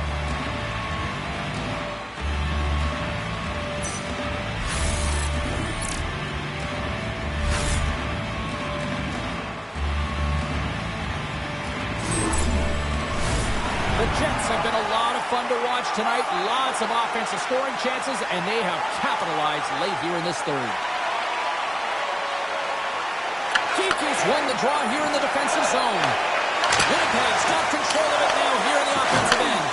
The Jets have been a lot of fun to watch tonight. Lots of offensive scoring chances, and they have capitalized late here in this third. Kiki's won the draw here in the defensive zone. Winnipeg's got control of it now here in the offensive end.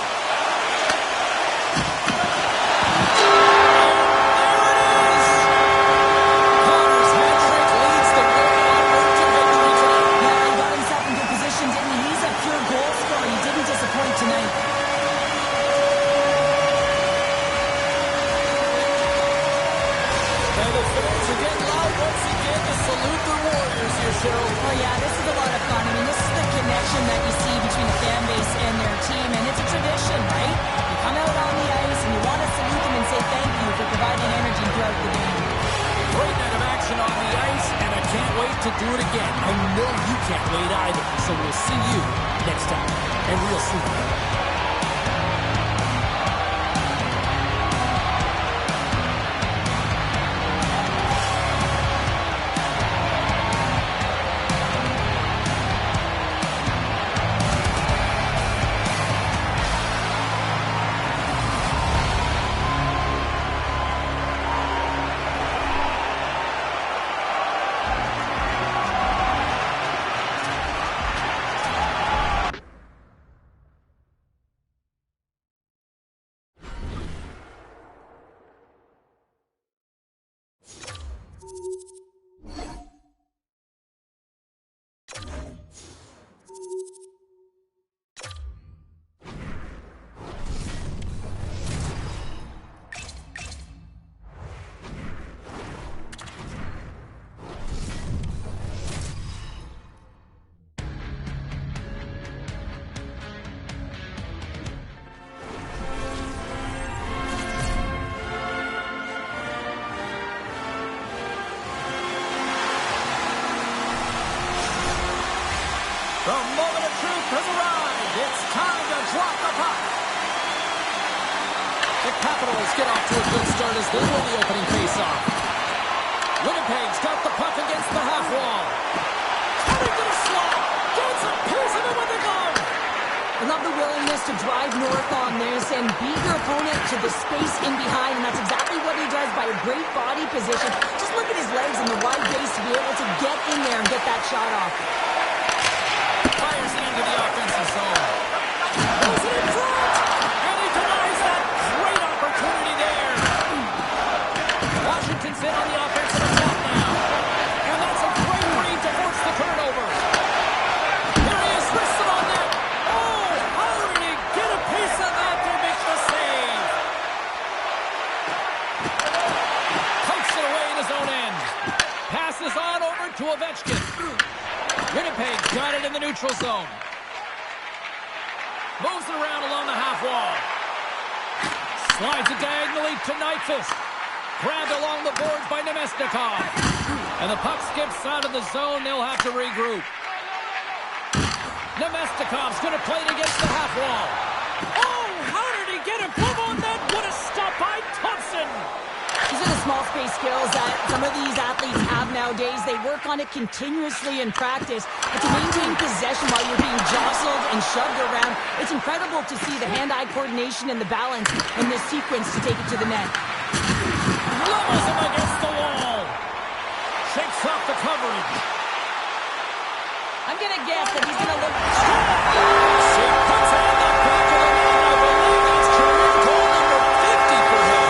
once again to salute the Warriors here, Cheryl. Oh, yeah, this is a lot of fun. I mean, this is the connection that you see between the fan base and their team, and it's a tradition, right? You come out on the ice, and you want to salute them and say thank you for providing energy throughout the game. Great night of action on the ice, and I can't wait to do it again. I know you can't wait either, so we'll see you next time, and real soon. The moment of truth has arrived. It's time to drop the puck. The Capitals get off to a good start as they win the opening faceoff. Winnipeg's got the puck against the half wall. Cutting to the slot. Gets a piece of it with the glove. I love the willingness to drive north on this and beat your opponent to the space in behind, and that's exactly what he does by a great body position. Just look at his legs and the wide base to be able to get in there and get that shot off. Fires it into the offensive zone. Goes it in front! And he denies that great opportunity there. Washington's in on the offensive attack now. And that's a great read to force the turnover. Here he is, wristed on net. Oh, how did he get a piece of that to make the save? Pokes it away in his own end. Passes on over to Ovechkin. Winnipeg got it in the neutral zone. Moves it around along the half wall. Slides it diagonally to Nyquist. Grabbed along the boards by Nemestikov. And the puck skips out of the zone. They'll have to regroup. Nemestikov's going to play it against the half wall. Oh, how did he get a glove on that? What a stop by Thompson. These are the small space skills that some of these athletes have nowadays. They work on it continuously in practice. But to maintain possession while you're being jostled and shoved around, it's incredible to see the hand-eye coordination and the balance in this sequence to take it to the net. Levels him against the wall. Shakes off the coverage. I'm going to guess that he's going to look... She puts it in the back of the net. I believe that's career goal number 50 for him.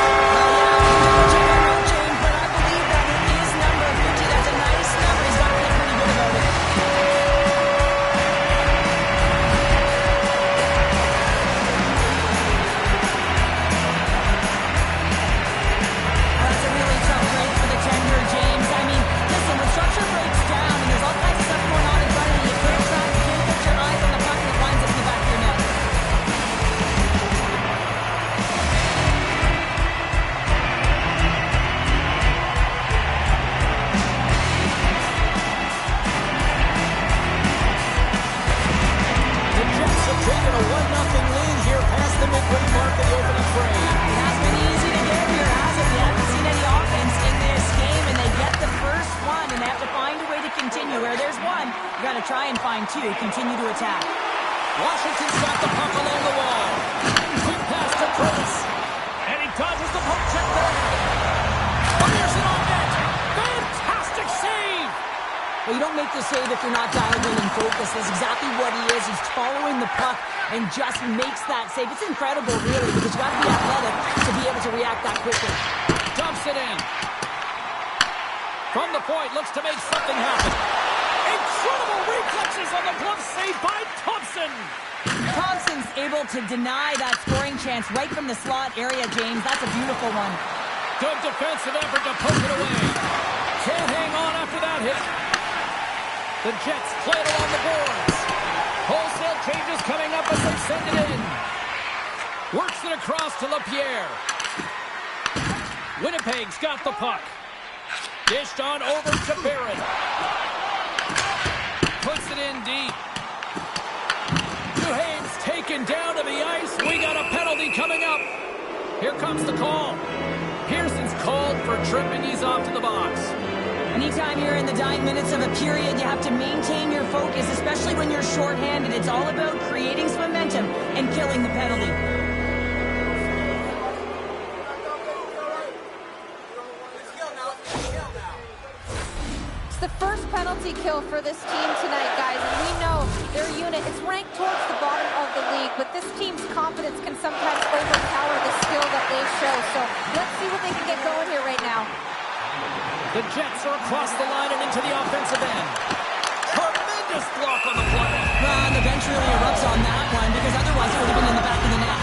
But I believe that it is number 50. That's a nice number. He's got to feel pretty good about it. That's a really tough break for the tender, James. I mean, listen, when structure breaks down and there's all kinds of stuff going on in front of you, you can't track, you can't put your eyes on the puck and it winds up in the back of your net. The Jets have taken a 1-0 lead here past the midway mark of the opening frame. It has been easy to get here, hasn't it? We haven't seen any offense in this game, and they get the first one, and they have to find a way to continue. Where there's one, you got to try and find two. Continue to attack. Washington's got the puck along the wall. Quick pass to Curtis. And he dodges the poke check there. Fires it on net. Fantastic save. Well, you don't make the save if you're not dialed in and focused. That's exactly what he is. He's following the puck and just makes that save. It's incredible, really, because you got to be athletic to be able to react that quickly. Dumps it in. From the point, looks to make something happen. Incredible reflexes on the glove save by Thompson. Thompson's able to deny that scoring chance right from the slot area, James. That's a beautiful one. Good defensive effort to poke it away. Can't The Jets play it along the boards. Wholesale changes coming up as they send it in. Works it across to LaPierre. Winnipeg's got the puck. Dished on over to Barrett. Puts it in deep. Duhaime's taken down to the ice. We got a penalty coming up. Here comes the call. Pearson's called for tripping. He's off to the box. Anytime you're in the dying minutes of a period, you have to maintain your focus, especially when you're shorthanded. It's all about creating some momentum and killing the penalty. It's the first penalty kill for this team tonight, guys, and we know their unit is ranked towards the bottom of the league, but this team's confidence can sometimes overpower the skill that they show. So let's see what they can get going here right now. The Jets are across the line and into the offensive end. Tremendous block on the play. Well, the bench really erupts on that one because otherwise it would have been in the back of the net.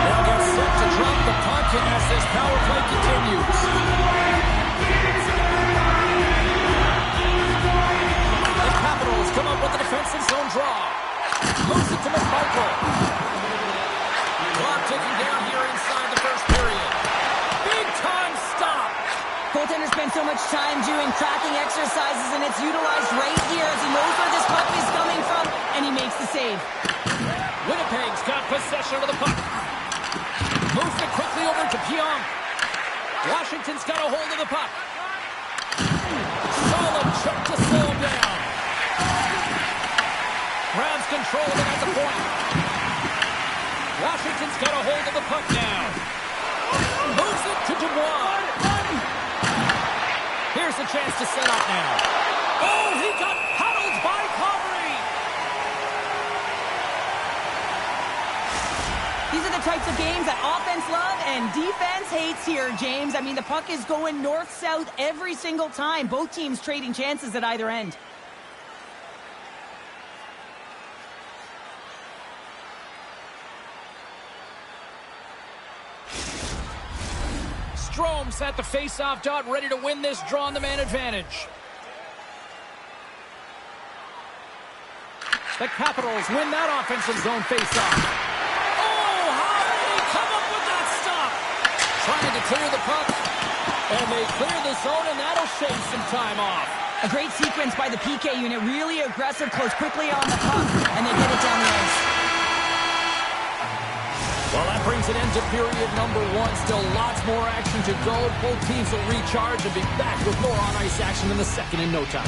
They'll get set to drop the puck as this power play continues. The Capitals come up with a defensive zone draw. Moves it to McMichael. Clock ticking down here inside the first period. Big time stop. Goaltender spends so much time doing tracking exercises, and it's utilized right here as he knows where this puck is coming from, and he makes the save. Winnipeg's got possession of the puck. Moves it quickly over to Pionk. Washington's got a hold of the puck. Solid check to slow him down. Grabs control of it at the point. Washington's got a hold of the puck now. Moves it to Dubois. Here's a chance to set up now. Oh, he got paddled by Comrie. These are the types of games that offense love and defense hates here, James. I mean, the puck is going north-south every single time. Both teams trading chances at either end. Strome's at the face-off dot, ready to win this draw on the man advantage. The Capitals win that offensive zone face-off. Oh, how did he come up with that stop? Trying to clear the puck. And they clear the zone, and that'll shave some time off. A great sequence by the PK unit. Really aggressive, close quickly on the puck, and they get it down the ice. Well, that brings an end to period number one. Still lots more action to go. Both teams will recharge and be back with more on-ice action in the second in no time.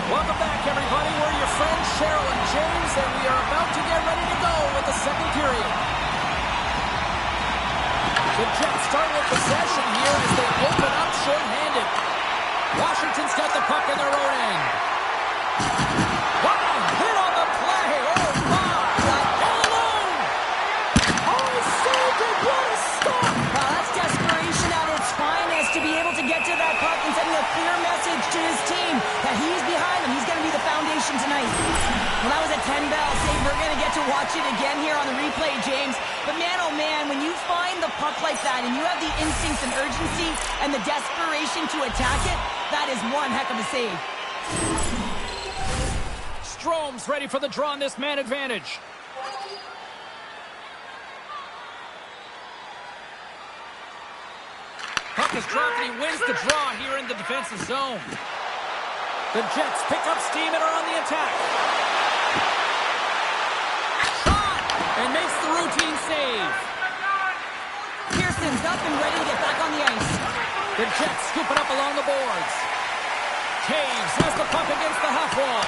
Welcome back, everybody. We're your friends Cheryl and James, and we are about to get ready to go with the second period. The Jets start with possession here as they open up short-handed. Washington's got the puck in their own end. What a hit on the play! Oh, my! All alone! Oh, he saved it! What a stop! Well, that's desperation at its finest to be able to get to that puck and sending a clear message to his team that he's behind him. He's going to be the foundation tonight. Well, that was a 10-bell save. We're going to get to watch it again here on the replay, James. But man, oh man, when you find the puck like that and you have the instincts and urgency and the desperation to attack it, that is one heck of a save. Strome's ready for the draw on this man advantage. Puck is dropped and he wins the draw here in the defensive zone. The Jets pick up steam and are on the attack. Shot! And makes the routine save. Pearson's up and ready to get back on the ice. The Jets scoop it up along the boards. Taves has the puck against the half wall.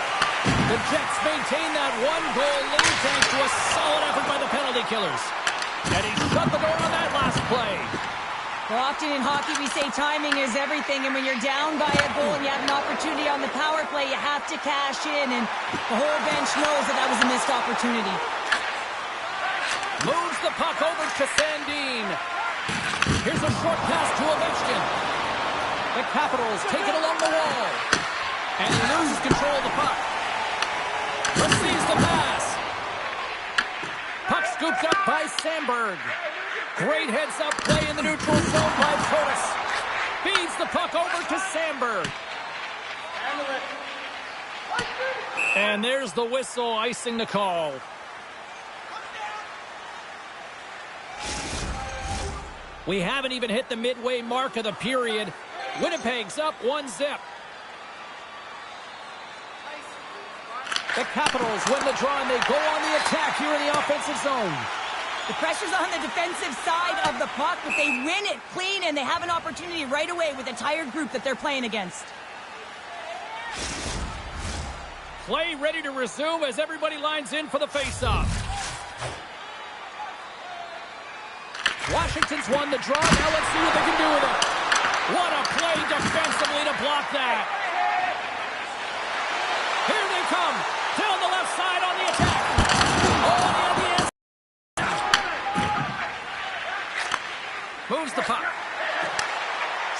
The Jets maintain that one-goal lead thanks to a solid effort by the penalty killers. And he shut the door on that last play. Well, often in hockey we say timing is everything, and when you're down by a goal and you have an opportunity on the power play, you have to cash in, and the whole bench knows that that was a missed opportunity. Moves the puck over to Sandin. Here's a short pass to Ovechkin. The Capitals take it along the wall. And he loses control of the puck. Receives the pass. Puck scooped up by Sandberg. Great heads-up play in the neutral zone by Protas. Feeds the puck over to Sandberg. And there's the whistle, icing the call. We haven't even hit the midway mark of the period. Winnipeg's up 1-0. The Capitals win the draw, and they go on the attack here in the offensive zone. The pressure's on the defensive side of the puck, but they win it clean, and they have an opportunity right away with a tired group that they're playing against. Play ready to resume as everybody lines in for the faceoff. Washington's won the draw. Now let's see what they can do with it. What a play defensively to block that. Here they come. Down the left side on the attack. Oh, near the end. Moves the puck.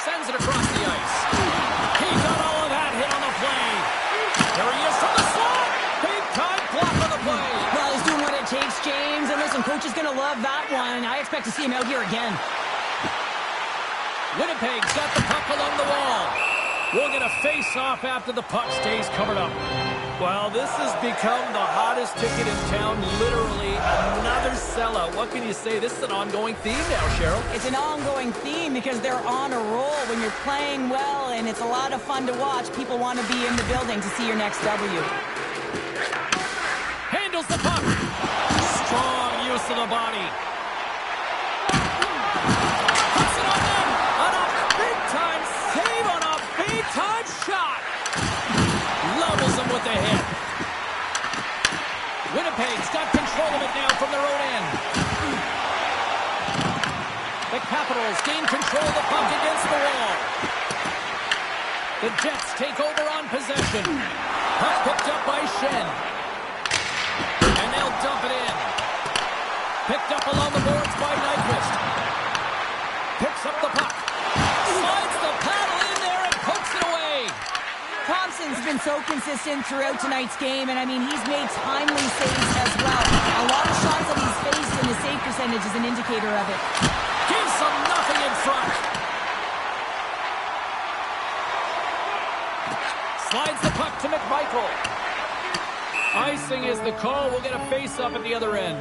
Sends it across the ice. He got all of that hit on the play. There he is from the slot. Big time block on the play. Well, he's doing what it takes, James. And listen, coach is going to love that one. I expect to see him out here again. Winnipeg's got the puck along the wall. We'll get a face-off after the puck stays covered up. Well, this has become the hottest ticket in town, literally another sellout. What can you say? This is an ongoing theme now, Cheryl. It's an ongoing theme because they're on a roll. When you're playing well and it's a lot of fun to watch, people want to be in the building to see your next W. Handles the puck. Strong use of the body. Puts it on them. On a big-time save on a big-time shot. Levels him with the hit. Winnipeg's got control of it now from their own end. The Capitals gain control of the puck against the wall. The Jets take over on possession. Puck picked up by Shen. And they'll dump it in. Picked up along the boards by Nyquist. Picks up the puck. Slides the paddle in there and pokes it away. Thompson's been so consistent throughout tonight's game, and I mean, he's made timely saves as well. A lot of shots that he's faced, and the save percentage is an indicator of it. Gives them nothing in front. Slides the puck to McMichael. Icing is the call. We'll get a face-up at the other end.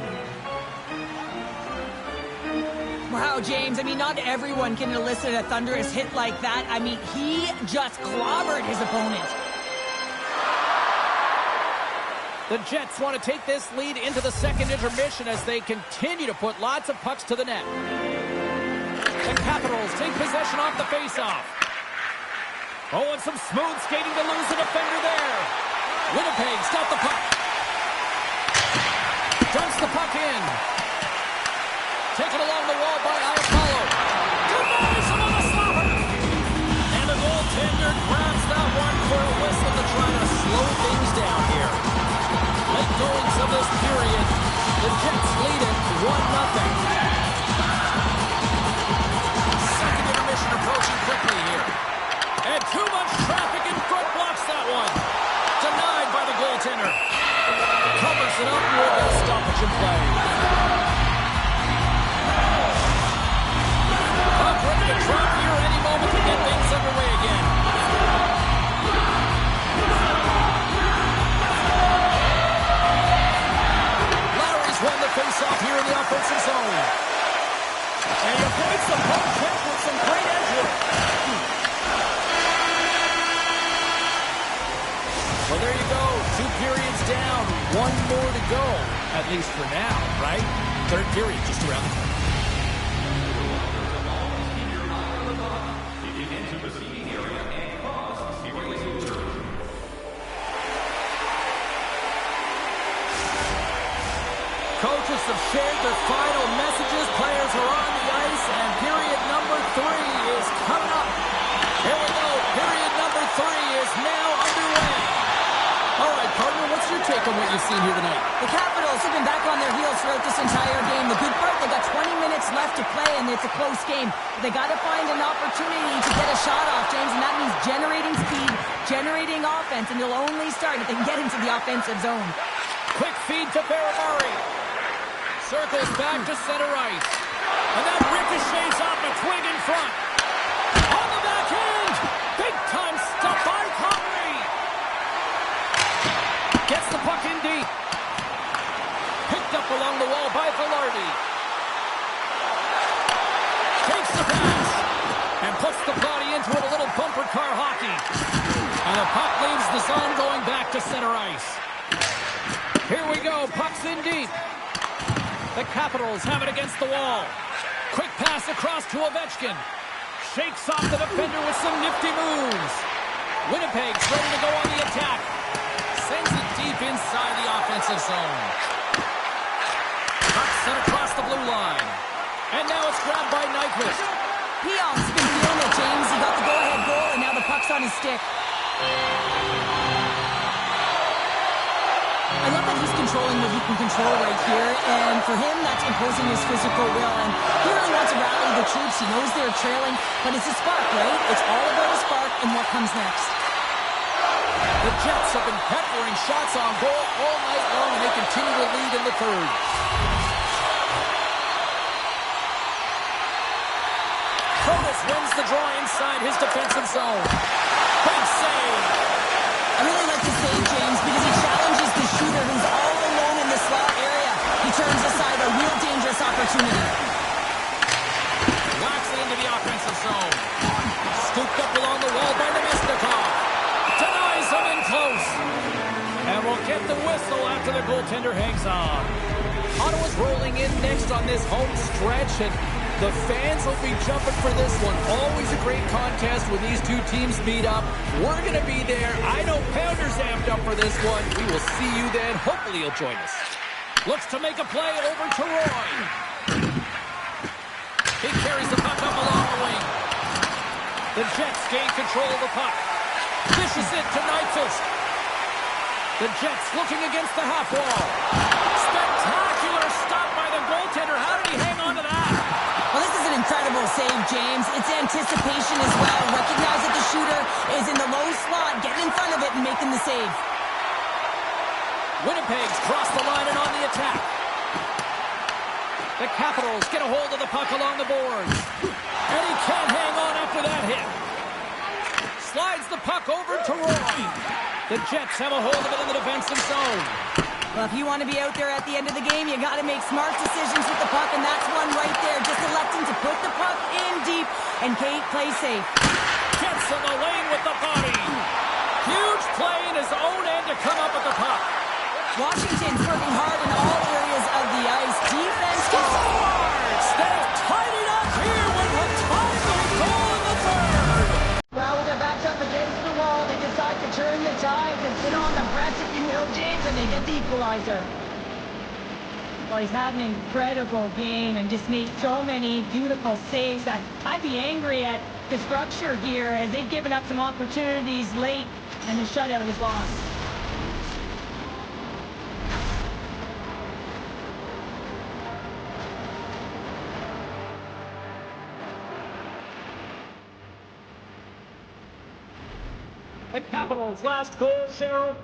Wow, James, I mean, not everyone can elicit a thunderous hit like that. I mean, he just clobbered his opponent. The Jets want to take this lead into the second intermission as they continue to put lots of pucks to the net. The Capitals take possession off the face-off. Oh, and some smooth skating to lose a defender there. Winnipeg's got the puck. Dumps the puck in. Taken along the wall by Iapolo. Denies him on the stopper. And the goaltender grabs that one for a whistle to try to slow things down here. Late goings of this period. The Jets lead it 1-0. Second intermission approaching quickly here. And too much traffic in front blocks that one. Denied by the goaltender. Covers it up with a stoppage in play. Puck ready to drop here any moment to get things underway again. Lowry's won the faceoff here in the offensive zone. And he avoids the poke check with some great edge work. Well, there you go. 2 periods down. 1 more to go. At least for now, right? Third period just around the corner. Coaches have shared their final messages. Players are on the ice, and period number 3 is coming up. Here we go. Period number 3 is now underway. All right, partner, what's your take on what you've seen here tonight? The Capitals have been back on their heels throughout this entire game. The good part, they got 20 minutes left to play, and it's a close game. They got to find an opportunity to get a shot off, James, and and that means generating speed, generating offense, and they'll only start if they can get into the offensive zone. Quick feed to Baramari. Circles back to center ice. And that ricochets off a twig in front. On the backhand. Big time stop by Connery. Gets the puck in deep. Picked up along the wall by Velarde. Takes the pass. And puts the body into it, a little bumper car hockey. And the puck leaves the zone going back to center ice. Here we go, puck's in deep. The Capitals have it against the wall. Quick pass across to Ovechkin. Shakes off the defender with some nifty moves. Winnipeg's ready to go on the attack. Sends it deep inside the offensive zone. Puck sent across the blue line. And now it's grabbed by Nyquist. Pion's been feeling it, James. He got the go-ahead goal, and now the puck's on his stick. I love that he's controlling what he can control right here, and for him, that's imposing his physical will, and he really wants to rally the troops. He knows they're trailing, but it's a spark, right? It's all about a spark and what comes next. The Jets have been peppering shots on goal all night long, and they continue to lead in the third. Protas wins the draw inside his defensive zone. Big save. I really like to save James because he challenges the shooter who's all alone in the slot area. He turns aside a real dangerous opportunity. Whacks it into the offensive zone. Scooped up along the wall by Nemesnikov. Denies him in close. And we'll get the whistle after the goaltender hangs on. Ottawa's rolling in next on this home stretch, and the fans will be jumping for this one. Always a great contest when these two teams meet up. We're going to be there. I know Pounders amped up for this one. We will see you then. Hopefully you'll join us. Looks to make a play over to Roy. He carries the puck up along the wing. The Jets gain control of the puck. Dishes it to Nyquist. The Jets looking against the half wall. Spectacular stop by the goaltender. How did he hang on to that? Well, this is an incredible save, James. It's anticipation as well. Recognize that the shooter is in the low slot, getting in front of it and making the save. Winnipeg's crossed the line and on the attack. The Capitals get a hold of the puck along the boards. And he can't hang on after that hit. Slides the puck over to Roy. The Jets have a hold of it in the defensive zone. Well, if you want to be out there at the end of the game, you got to make smart decisions with the puck, and that's one right there. Just electing to put the puck in deep and play safe. Gets in the lane with the body. Huge play in his own end to come up with the puck. Washington's working hard in all areas of the ice. Defense scores! They've tied it up here with a timely goal in the third. Well, with their backs up against the wall, they decide to turn the tide and sit on the press, if you will, James, and they get the equalizer. Well, he's had an incredible game and just made so many beautiful saves that I'd be angry at the structure here as they've given up some opportunities late and the shutout is lost. The Capitals' last goal, Cheryl.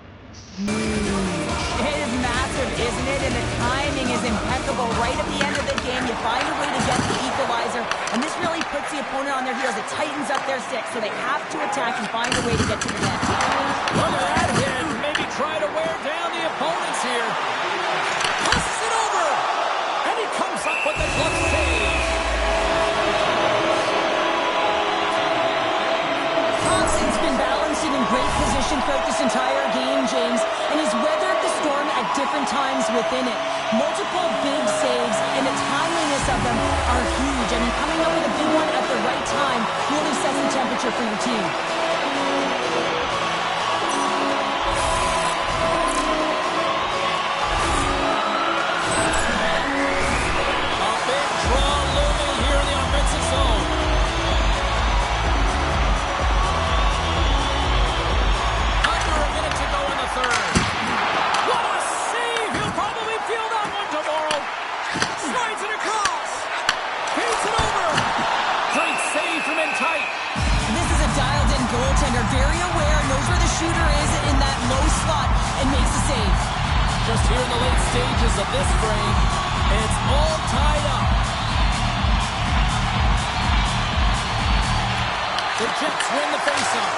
It is massive, isn't it? And the timing is impeccable. Right at the end of the game, you find a way to get the equalizer, and this really puts the opponent on their heels. It tightens up their sticks, so they have to attack and find a way to get to the net. Look at that hit. Maybe try to wear down the opponents here. Passes it over. And he comes up with the glove save. Thompson's been balancing in great position throughout this entire game, James, and he's weathered the storm at different times within it. Multiple big saves, and the timeliness of them are huge. I mean, coming up with a big one at the right time really sets the temperature for your team. A big draw looming here in the offensive zone. Under a minute to go in the third. What a save! He'll probably feel that one tomorrow. Slides it across. Feeds it over. Great save from in tight. This is a shooter is in that low slot and makes a save. Just here in the late stages of this frame, it's all tied up. The Jets win the faceoff.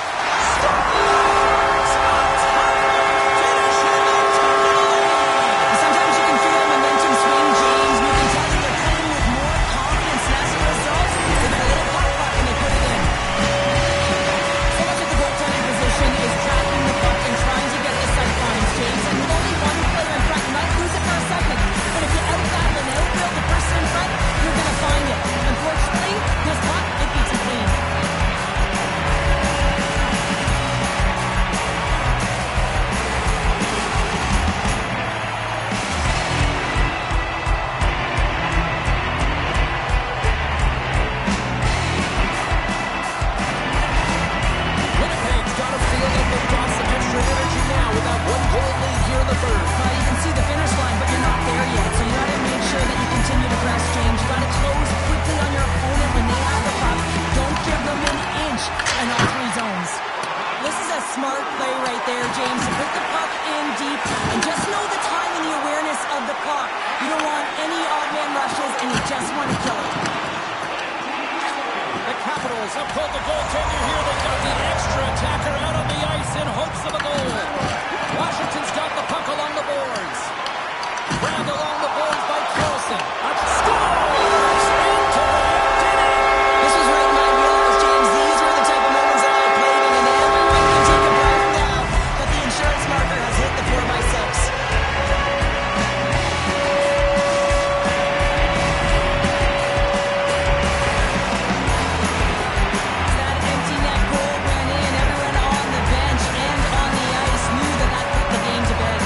Sometimes you can feel the momentum swing, James. You can tell that they're playing with more confidence, and as a result, they get a little pop-up and they put it in. So much of the goaltending position is tracking the puck and trying to get the sight lines, James. And with only one player in front, you might lose it for a second. But if you out-battle and out-build the person in front, you're going to find it. Unfortunately, this puck, it beats him clean. Winnipeg's got a feel that they've got some extra energy now with that one-goal lead here in the third. Well, you can see the finish line, but you're not there yet. So you got to make sure that you continue to press, James. You got to close quickly on your opponent when they have the puck. Don't give them an inch in all three zones. This is a smart play right there, James. To put the puck in deep and just know the time and the awareness of the puck. You don't want any odd man rushes, and you just want to kill it. The Capitals have pulled the goaltender here. They've got the extra attacker out on the ice in hopes of a goal. Washington's got the puck along the boards. Grabbed along the boards by Carlson. Scores! Into the empty net! This was right in my wheelhouse, James. These were the type of moments that I played in, and everyone can take a breath now. But the insurance marker has hit the 4x6. That empty net goal went in. Everyone on the bench and on the ice knew that that put the game to bed.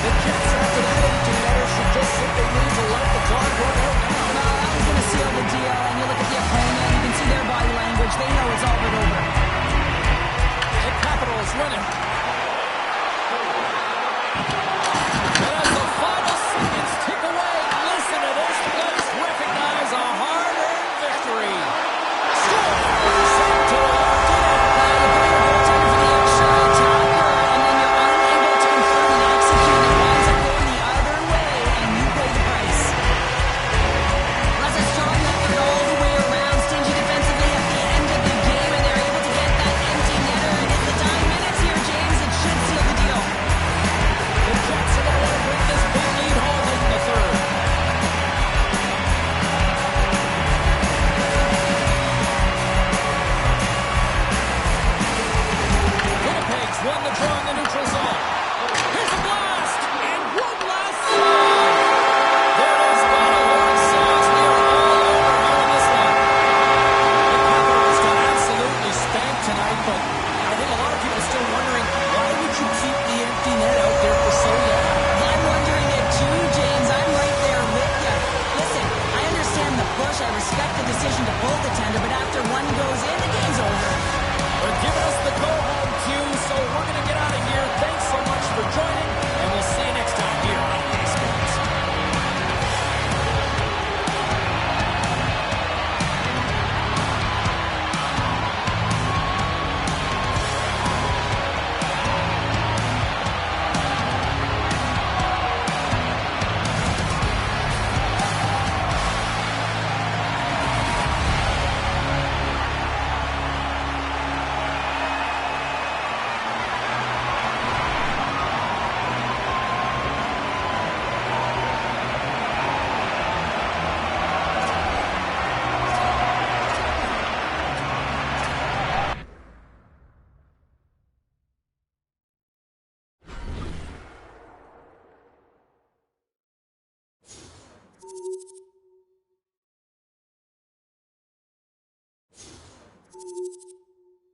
The Jets after that empty netter should just simply need to let the clock run out now. Well, that was going to seal the deal, and you look at the opponent, you can see their body language. They know it's all but over. The Capitals win it